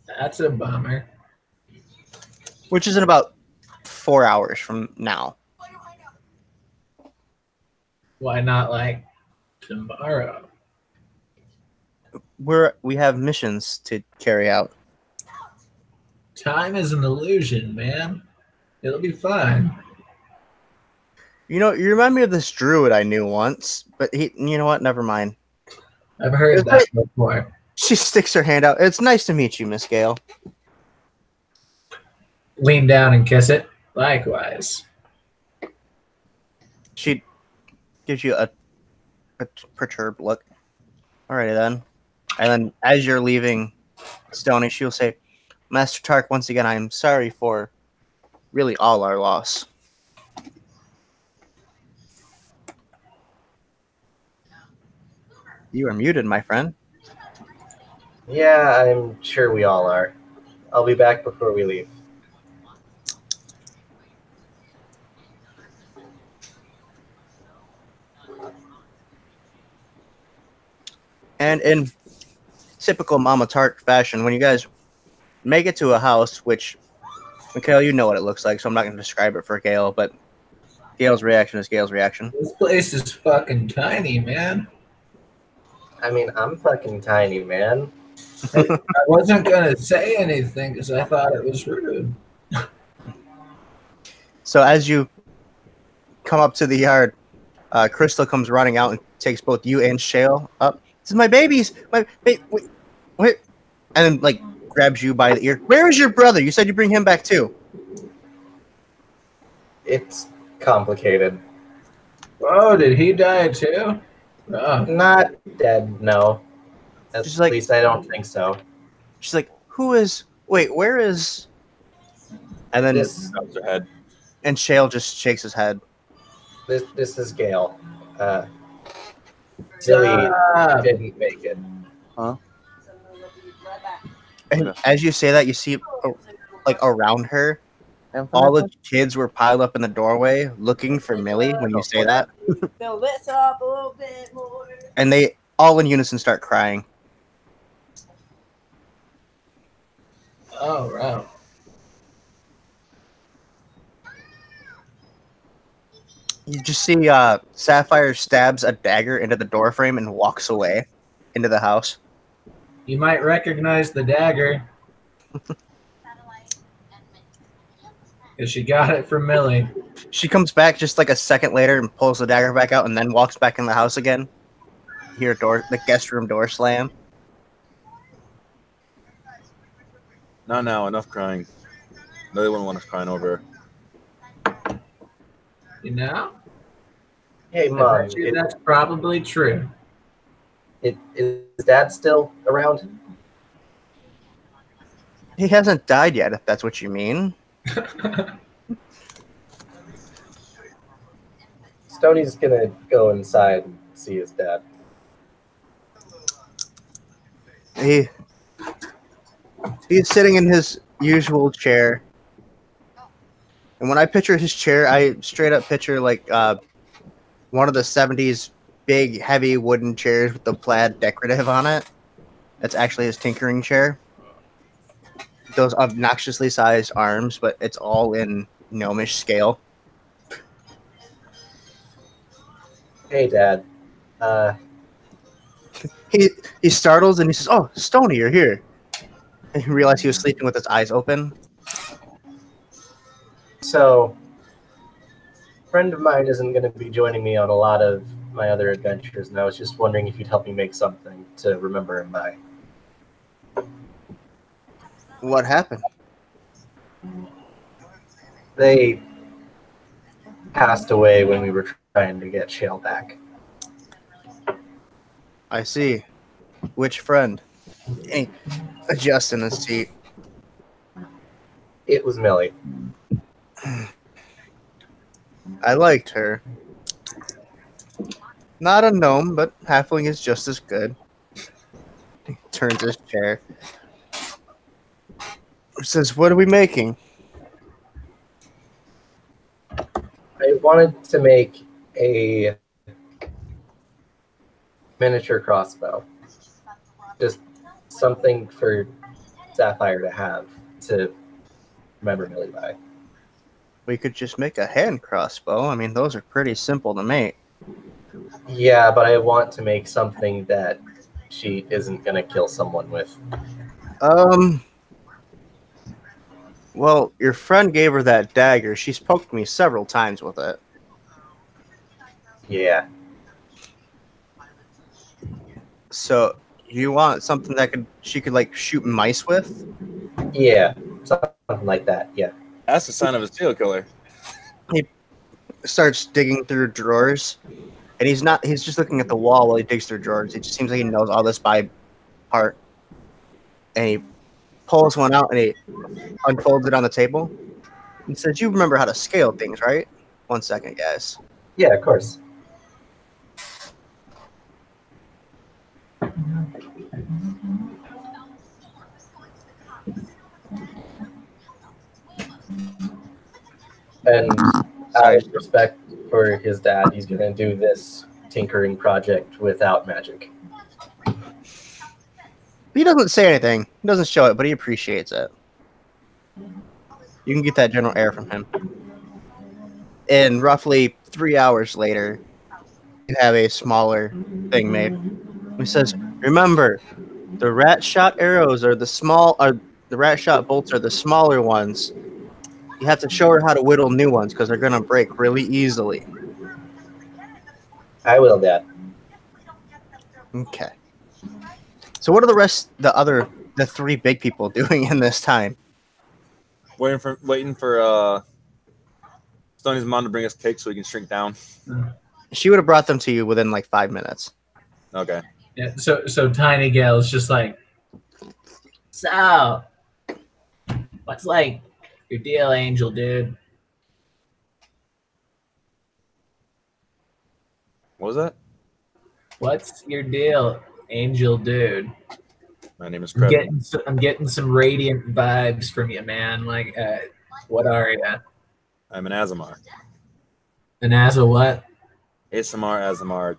That's a bummer. Which is in about 4 hours from now. Why not like tomorrow? We have missions to carry out. Time is an illusion, man. It'll be fine. You know, you remind me of this druid I knew once, but you know what? Never mind. I've heard that before. She sticks her hand out. It's nice to meet you, Miss Gale. Lean down and kiss it. Likewise. She gives you a perturbed look. Alrighty then. And then as you're leaving Stoney, she'll say, Master Tark, once again, I am sorry for really all our loss. You are muted, my friend. Yeah, I'm sure we all are. I'll be back before we leave. And in typical Mama Tark fashion, when you guys make it to a house, which, Mikhail, you know what it looks like, so I'm not going to describe it for Gale, but Gale's reaction is Gale's reaction. This place is fucking tiny, man. I mean, I'm fucking tiny, man. I wasn't gonna say anything because I thought it was rude. So as you come up to the yard, Crystal comes running out and takes both you and Shale up. This is my babies. Wait, and then like grabs you by the ear. Where is your brother? You said you bring him back too. It's complicated. Oh, did he die too? Oh. Not dead, no. At She's like- least I don't think so. She's like, who is? Wait, where is? And then This Bounce her head. and Shale just shakes his head. this is Gale. Billy Stop. didn't make it. And as you say that, you see like around her, all the kids were piled up in the doorway looking for Millie when you say that. Fill this up a little bit more. And they all in unison start crying. Oh, wow. You just see Sapphire stabs a dagger into the doorframe and walks away into the house. You might recognize the dagger. Because she got it from Millie. She comes back just like a second later and pulls the dagger back out and then walks back in the house again. You hear the guest room door slam. Not now. Enough crying. No, they wouldn't want us crying over her. You know? Hey, I Mom, bet you that's probably true. is Dad still around? He hasn't died yet, if that's what you mean. Stoney's gonna go inside and see his dad. He's sitting in his usual chair. And when I picture his chair, I straight up picture like one of the 70s big, heavy wooden chairs with the plaid decorative on it. That's actually his tinkering chair. Those obnoxiously sized arms, but it's all in gnomish scale. Hey, Dad. He startles and he says, "Oh, Stony, you're here." And he realized he was sleeping with his eyes open. So, a friend of mine isn't going to be joining me on a lot of my other adventures, and I was just wondering if you'd help me make something to remember him by. What happened? They passed away when we were trying to get Shale back. I see. Which friend? And he adjusts in his seat. It was Millie. I liked her. Not a gnome, but halfling is just as good. He turns his chair. Says, "What are we making?" I wanted to make a miniature crossbow. Just something for Sapphire to have to remember Millie by. We could just make a hand crossbow. I mean, those are pretty simple to make. Yeah, but I want to make something that she isn't going to kill someone with. Well, your friend gave her that dagger. She's poked me several times with it. Yeah. So, you want something that she could like shoot mice with? Yeah, something like that, yeah. That's the sign of a serial killer. Starts digging through drawers, and he's just looking at the wall while he digs through drawers. It just seems like he knows all this by heart. And he pulls one out and he unfolds it on the table. He says, "You remember how to scale things, right?" 1 second, guys. Yeah, of course. And out of respect for his dad, he's going to do this tinkering project without magic. He doesn't say anything. He doesn't show it, but he appreciates it. You can get that general air from him. And roughly 3 hours later, you have a smaller thing made. He says, "Remember, the rat shot arrows are the rat shot bolts are the smaller ones. You have to show her how to whittle new ones because they're gonna break really easily." I will, Dad. Okay. So what are the three big people doing in this time? Waiting for Stoney's mom to bring us cake so we can shrink down. She would have brought them to you within like 5 minutes. Okay. Yeah, so Tiny Gale is just like, so, what's like your deal, Angel, dude? What was that? What's your deal, Angel, dude? My name is I'm Credible. I'm getting some radiant vibes from you, man. Like, what are you? I'm an Azamar. An Azza what? ASMR Azamar.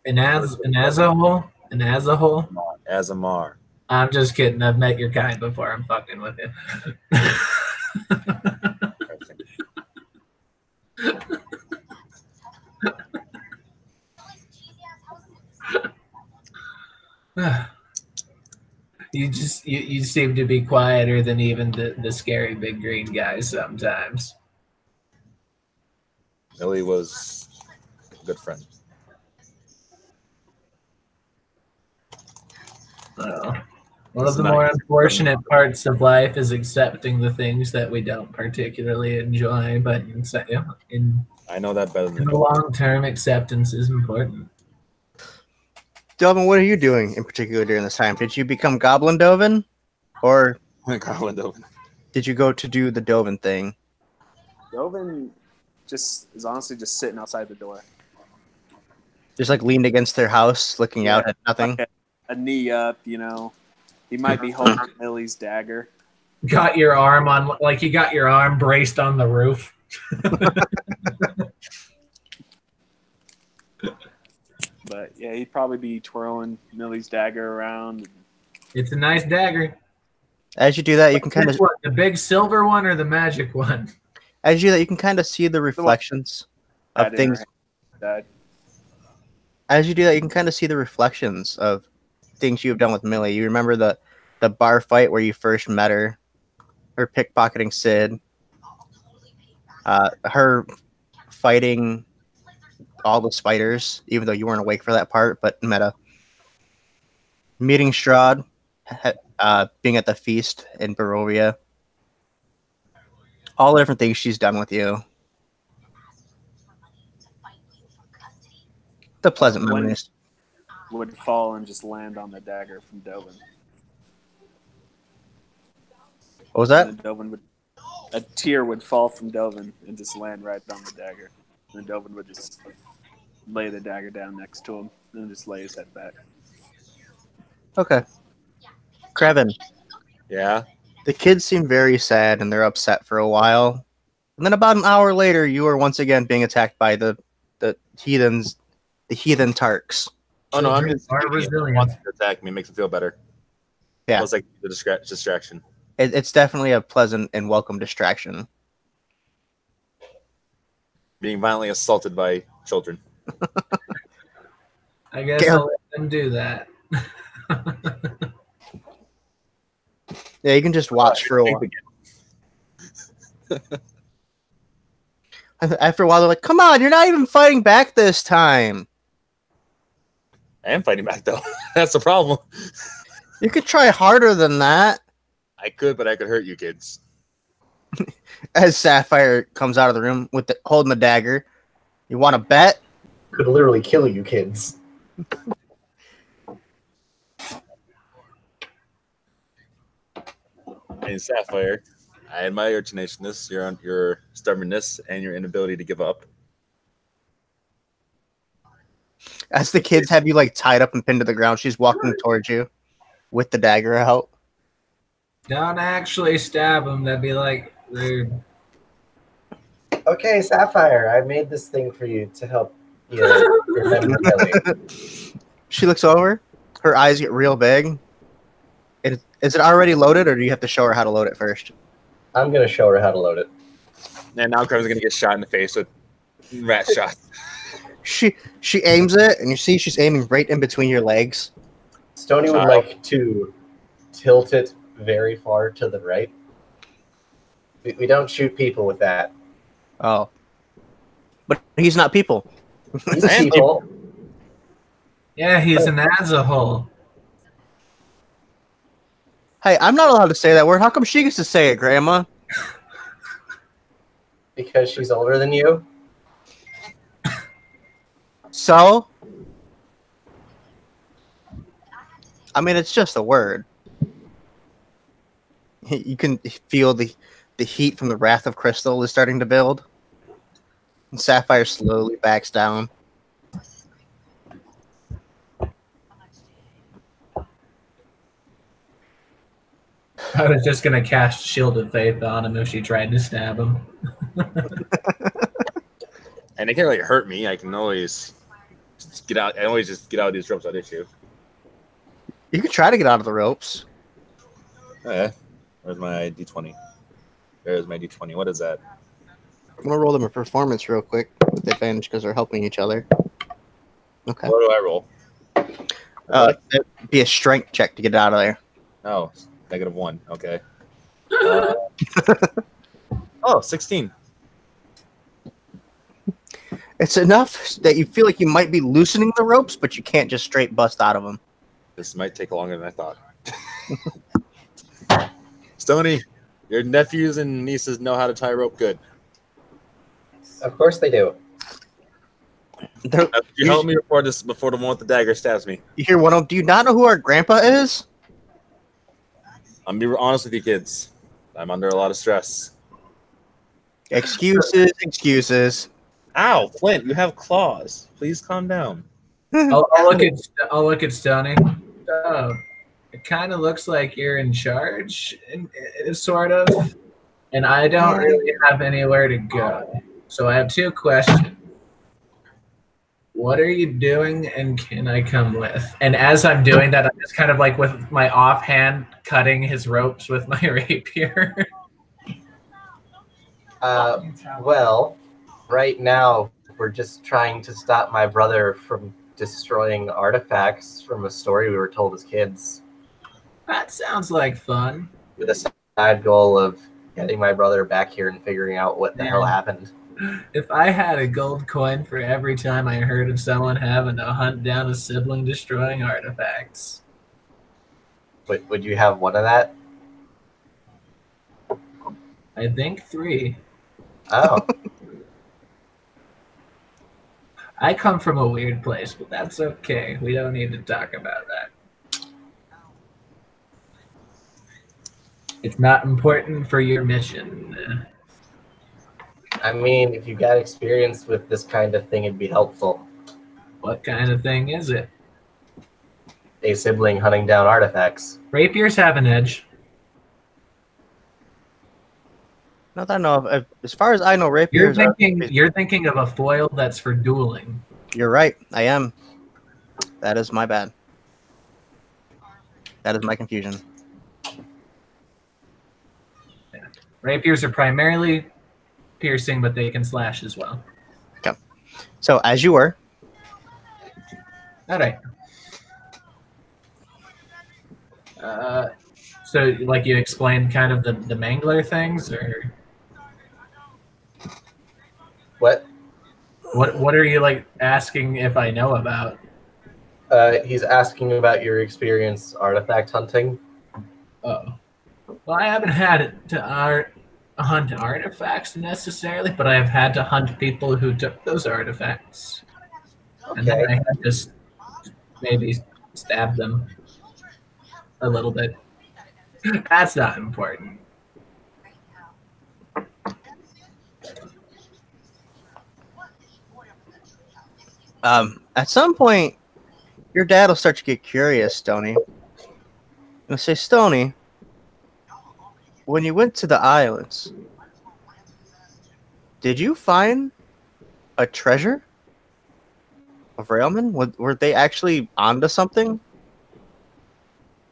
An Azahole? An Azahole? Azamar. I'm just kidding. I've met your kind before. I'm fucking with you. You seem to be quieter than even the scary big green guys sometimes. Millie was a good friend. One of the more unfortunate parts of life is accepting the things that we don't particularly enjoy, but I know that better than in the long term, acceptance is important. Delvin, what are you doing in particular during this time? Did you become Goblin Dovin? Or Goblin Dovin. did you go to do the Dovin thing? Dovin just is honestly just sitting outside the door. Just like leaned against their house, looking out at nothing? Like a knee up, you know. He might be holding Millie's dagger. Got your arm on, like you got your arm braced on the roof. But yeah, he'd probably be twirling Millie's dagger around. It's a nice dagger. As you do that, you can kind of the big silver one or the magic one. As you do that, you can kind of see the reflections of things. Dad. as you do that, you can kind of see the reflections of things you've done with Millie. You remember the bar fight where you first met her pickpocketing Sid, her fighting all the spiders, even though you weren't awake for that part, but meta. Meeting Strahd, being at the feast in Barovia. All the different things she's done with you. The pleasant When- memories. Would fall and just land on the dagger from Dovin. What was that? And then Dovin would, a tear would fall from Dovin and just land right on the dagger. And then Dovin would just lay the dagger down next to him and just lay his head back. Okay. Krevin, Yeah. the kids seem very sad and they're upset for a while. And then about an hour later, you are once again being attacked by the heathens, the heathen Tarks. Oh no, I'm Children just are thinking he resilient. wants to attack me, makes him feel better. Yeah. Feels like the distraction. It's definitely a pleasant and welcome distraction. Being violently assaulted by children. I guess Gale. I'll let them do that. Yeah, you can just watch for a while. After a while, they're like, "Come on, you're not even fighting back this time. I am fighting back though. That's the problem. You could try harder than that." I could, but I could hurt you kids. As Sapphire comes out of the room with holding the dagger, you want to bet? Could literally kill you kids. And Sapphire, I admire your tenaciousness, your stubbornness, and your inability to give up. As the kids have you like tied up and pinned to the ground, she's walking towards you with the dagger out. Don't actually stab him. That'd be like rude. Okay, Sapphire, I made this thing for you to help you remember Millie. She looks over. Her eyes get real big. Is it already loaded, or do you have to show her how to load it first? I'm gonna show her how to load it. And now Carmen's gonna get shot in the face with rat shots. She aims it, and you see she's aiming right in between your legs. Stony would like to tilt it very far to the right. We don't shoot people with that. Oh. But he's not people. He's people. Yeah, he's an asshole. Hey, I'm not allowed to say that word. How come she gets to say it, Grandma? Because she's older than you. So? I mean, it's just a word. You can feel the heat from the Wrath of Crystal is starting to build. And Sapphire slowly backs down. I was just gonna cast Shield of Faith on him if she tried to stab him. And they can't really hurt me. I can always just get out. I always just get out of these ropes without issue. You could try to get out of the ropes. Yeah. Where's my D20? There's my D20. What is that? I'm gonna roll them a performance real quick with advantage because they're helping each other. Okay. What do I roll? It'd be a strength check to get out of there. Oh, -1. Okay. Oh, 16. It's enough that you feel like you might be loosening the ropes, but you can't just straight bust out of them. This might take longer than I thought. Stony, your nephews and nieces know how to tie rope good. Of course they do. You help me before the one with the dagger stabs me. You hear one of them, do you not know who our grandpa is? I'm being honest with you kids. I'm under a lot of stress. Excuses, excuses. Ow, Flint, you have claws. Please calm down. I'll look at Stony. Oh, it kind of looks like you're in charge, sort of. And I don't really have anywhere to go. So I have two questions. What are you doing, and can I come with? And as I'm doing that, I'm just kind of like with my offhand cutting his ropes with my rapier. Well, right now we're just trying to stop my brother from destroying artifacts from a story we were told as kids, That sounds like fun. with a side goal of getting my brother back here and figuring out what the hell Man. happened. If I had a gold coin for every time I heard of someone having to hunt down a sibling destroying artifacts. Would you have one of that? I think 3. Oh, I come from a weird place, but that's okay. We don't need to talk about that. It's not important for your mission. I mean, if you got experience with this kind of thing, it'd be helpful. What kind of thing is it? A sibling hunting down artifacts. Rapiers have an edge. Not that I know of. As far as I know, You're rapiers are. thinking of a foil that's for dueling. You're right. I am. That is my bad. That is my confusion. Rapiers are primarily piercing, but they can slash as well. So, as you were, All right. So, like you explained, kind of the mangler things, or What? what are you like asking if I know about? He's asking about your experience artifact hunting. Oh, well, I haven't had to hunt artifacts necessarily, but I've had to hunt people who took those artifacts, and then Okay. I had to maybe stab them a little bit. That's not important. at some point, your dad will start to get curious, Stony. He'll say, Stony, when you went to the islands, did you find a treasure of Railman? Were they actually onto something?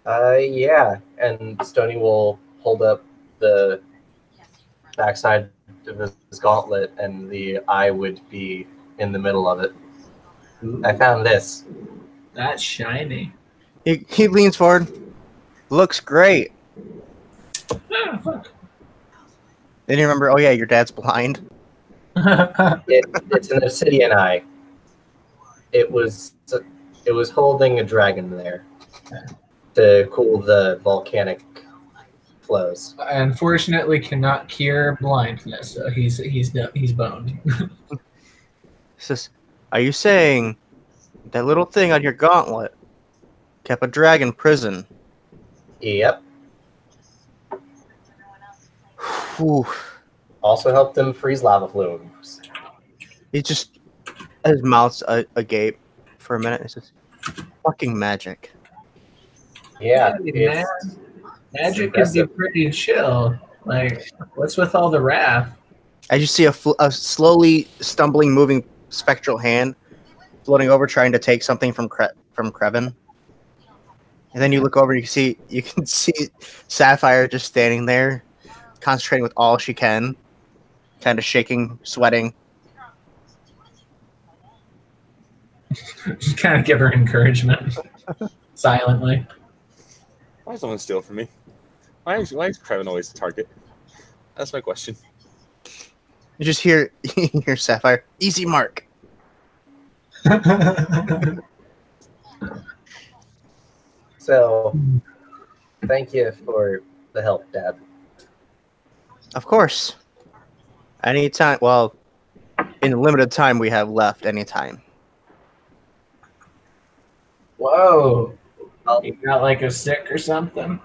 Yeah. And Stony will hold up the backside of his gauntlet, and the eye would be in the middle of it. I found this. That's shiny. He leans forward. Looks great. Oh, fuck. Then you remember, oh yeah, your dad's blind. It's an obsidian eye. It was holding a dragon there to cool the volcanic flows. Unfortunately, cannot cure blindness, so he's boned. Says, are you saying that little thing on your gauntlet kept a dragon prison? Yep. Whew. Also helped him freeze lava flumes. He just his mouth's agape for a minute. It's just fucking magic. Yeah, man. Magic can be pretty chill. Like, what's with all the wrath? As you see a slowly stumbling, moving spectral hand floating over, trying to take something from Krevin. And then you look over and you can see Sapphire just standing there, concentrating with all she can, kind of shaking, sweating. Just kind of give her encouragement silently. Why does someone steal from me? Why is Krevin always the target? That's my question. You just hear Sapphire, easy mark. So, thank you for the help, Dad. Of course. Anytime. Well, in the limited time we have left, anytime. Whoa. You got like a sick or something?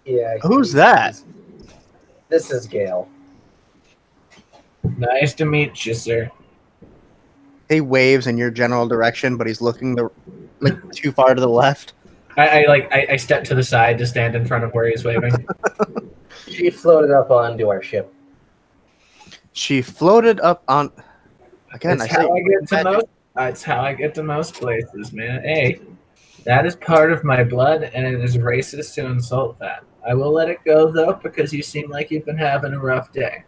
Yeah. Who's that? This is Gale. Nice to meet you, sir. He waves in your general direction, but he's looking too far to the left. I step to the side to stand in front of where he's waving. She floated up onto our ship. She floated up on. Again, That's how I get to most places, man. Hey, that is part of my blood, and it is racist to insult that. I will let it go though, because you seem like you've been having a rough day.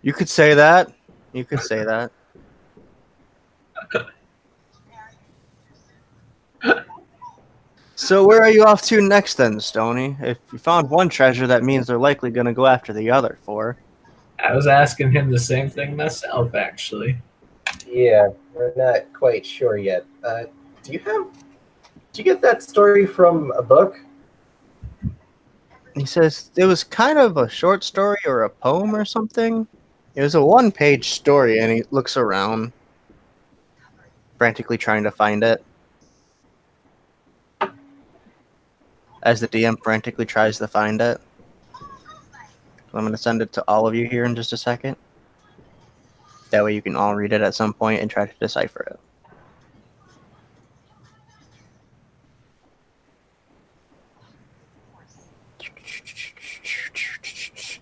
You could say that. You could say that. So where are you off to next then, Stony? If you found one treasure, that means they're likely going to go after the other four. I was asking him the same thing myself, actually. Yeah, we're not quite sure yet. Did you get that story from a book? He says it was kind of a short story or a poem or something. It was a one-page story, and he looks around, frantically trying to find it. As the DM frantically tries to find it. I'm going to send it to all of you here in just a second. That way you can all read it at some point and try to decipher it.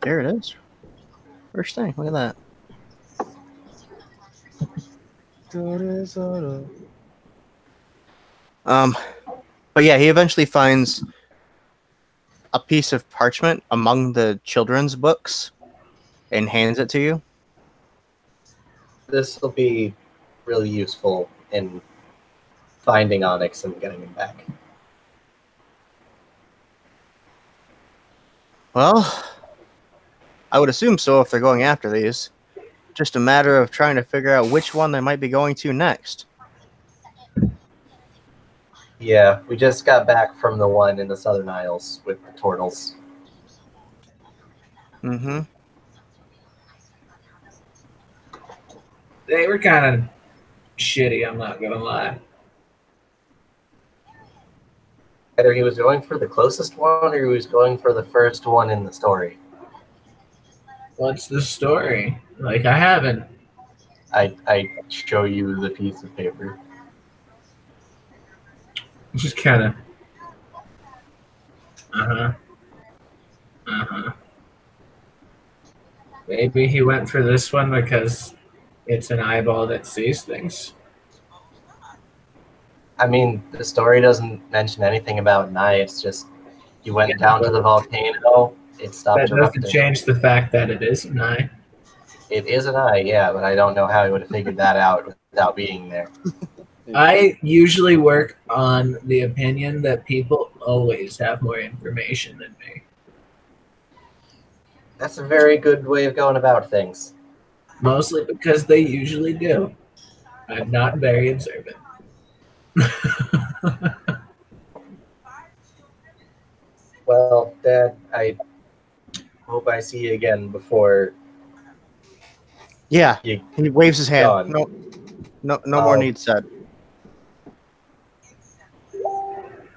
There it is. First thing, look at that. But yeah, he eventually finds a piece of parchment among the children's books and hands it to you. This will be really useful in finding Onyx and getting him back. Well, I would assume so if they're going after these. Just a matter of trying to figure out which one they might be going to next. Yeah, we just got back from the one in the Southern Isles with the turtles. Mm-hmm. They were kind of shitty, I'm not gonna lie. Either he was going for the closest one or he was going for the first one in the story. What's the story? Like, I haven't. I show you the piece of paper. Just kind of. Uh-huh. Uh-huh. Maybe he went for this one because it's an eyeball that sees things. I mean, the story doesn't mention anything about an eye. It's just you went down to the volcano, it stopped That erupting. doesn't change the fact that it is an eye. It is an eye, yeah, but I don't know how he would have figured that out without being there. I usually work on the opinion that people always have more information than me. That's a very good way of going about things. Mostly because they usually do. I'm not very observant. Well, Dad, I hope I see you again before Yeah, you he waves his hand. gone. No more needs said.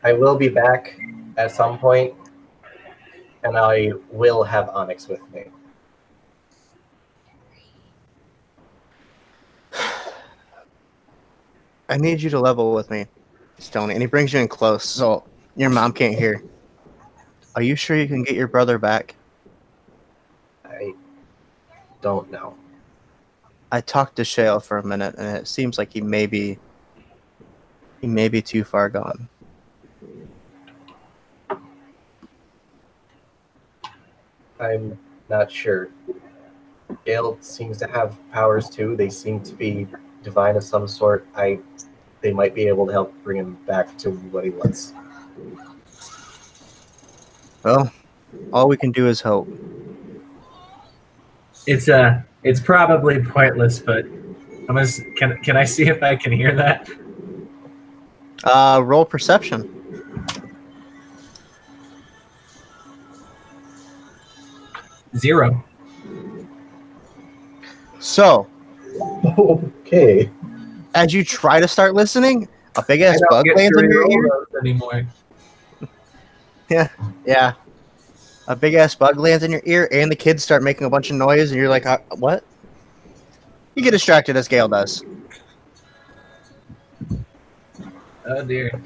I will be back at some point, and I will have Onyx with me. I need you to level with me, Stony. And he brings you in close so your mom can't hear. Are you sure you can get your brother back? I don't know. I talked to Shale for a minute, and it seems like he may be too far gone. I'm not sure. Gale seems to have powers too. They seem to be divine of some sort. They might be able to help bring him back to what he was. Well, all we can do is hope. It's probably pointless, but can I see if I can hear that? Roll perception. Zero. So, Okay. as you try to start listening, a big I ass don't bug get lands to in your reroll ear. those anymore. Yeah. A big ass bug lands in your ear, and the kids start making a bunch of noise, and you're like, what? You get distracted as Gale does. Oh dear.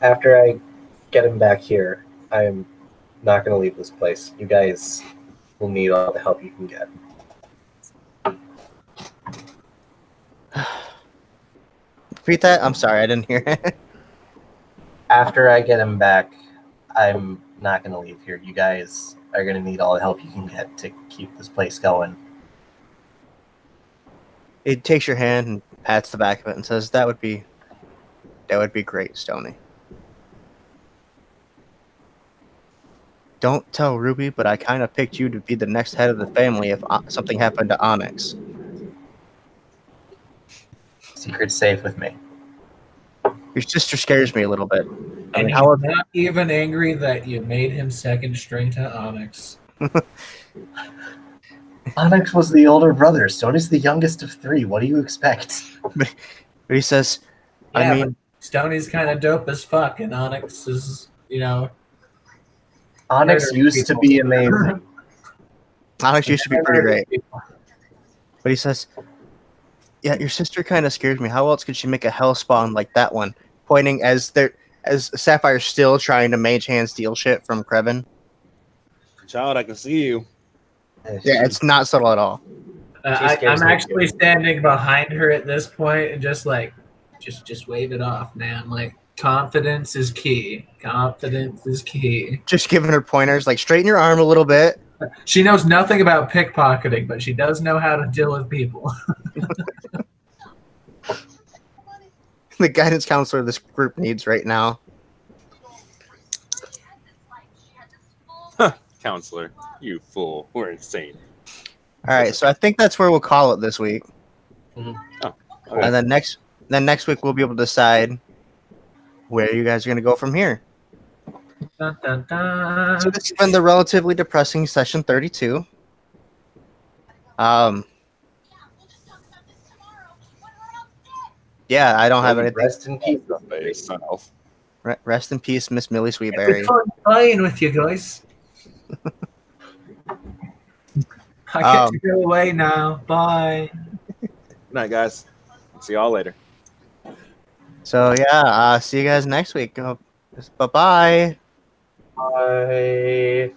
After I get him back here, I'm not going to leave this place. You guys will need all the help you can get. Repeat that? I'm sorry, I didn't hear it. After I get him back, I'm not going to leave here. You guys are going to need all the help you can get to keep this place going. He takes your hand and pats the back of it and says, That would be great, Stony. Don't tell Ruby, but I kind of picked you to be the next head of the family if something happened to Onyx. Secret's safe with me. Your sister scares me a little bit. I And mean, he's how not even angry that you made him second string to Onyx. Onyx was the older brother. Sony's the youngest of 3. What do you expect? But he says, Yeah, I mean, but Stoney's kind of dope as fuck, and Onyx is, Onyx murdering used to people. be amazing. Onyx used to be pretty Murdering great. people. But he says, yeah, your sister kind of scares me. How else could she make a hellspawn like that one? Pointing as Sapphire's still trying to mage hand steal shit from Krevin. Child, I can see you. Yeah, it's not subtle at all. She scares I'm me actually too. standing behind her at this point and just wave it off, man. Like, confidence is key. Confidence is key. Just giving her pointers, like straighten your arm a little bit. She knows nothing about pickpocketing, but she does know how to deal with people. The guidance counselor this group needs right now. Counselor, you fool. We're insane. All right, so I think that's where we'll call it this week. Okay. And then next week we'll be able to decide where you guys are going to go from here. Dun, dun, dun. So this has been the relatively depressing session 32. Yeah, I don't have anything. Rest in peace. Yourself. Rest in peace, Miss Millie It was Sweetberry. fun playing with you guys. I get to go away now. Bye. Good night, guys. See y'all later. So yeah, see you guys next week. Bye-bye. Bye.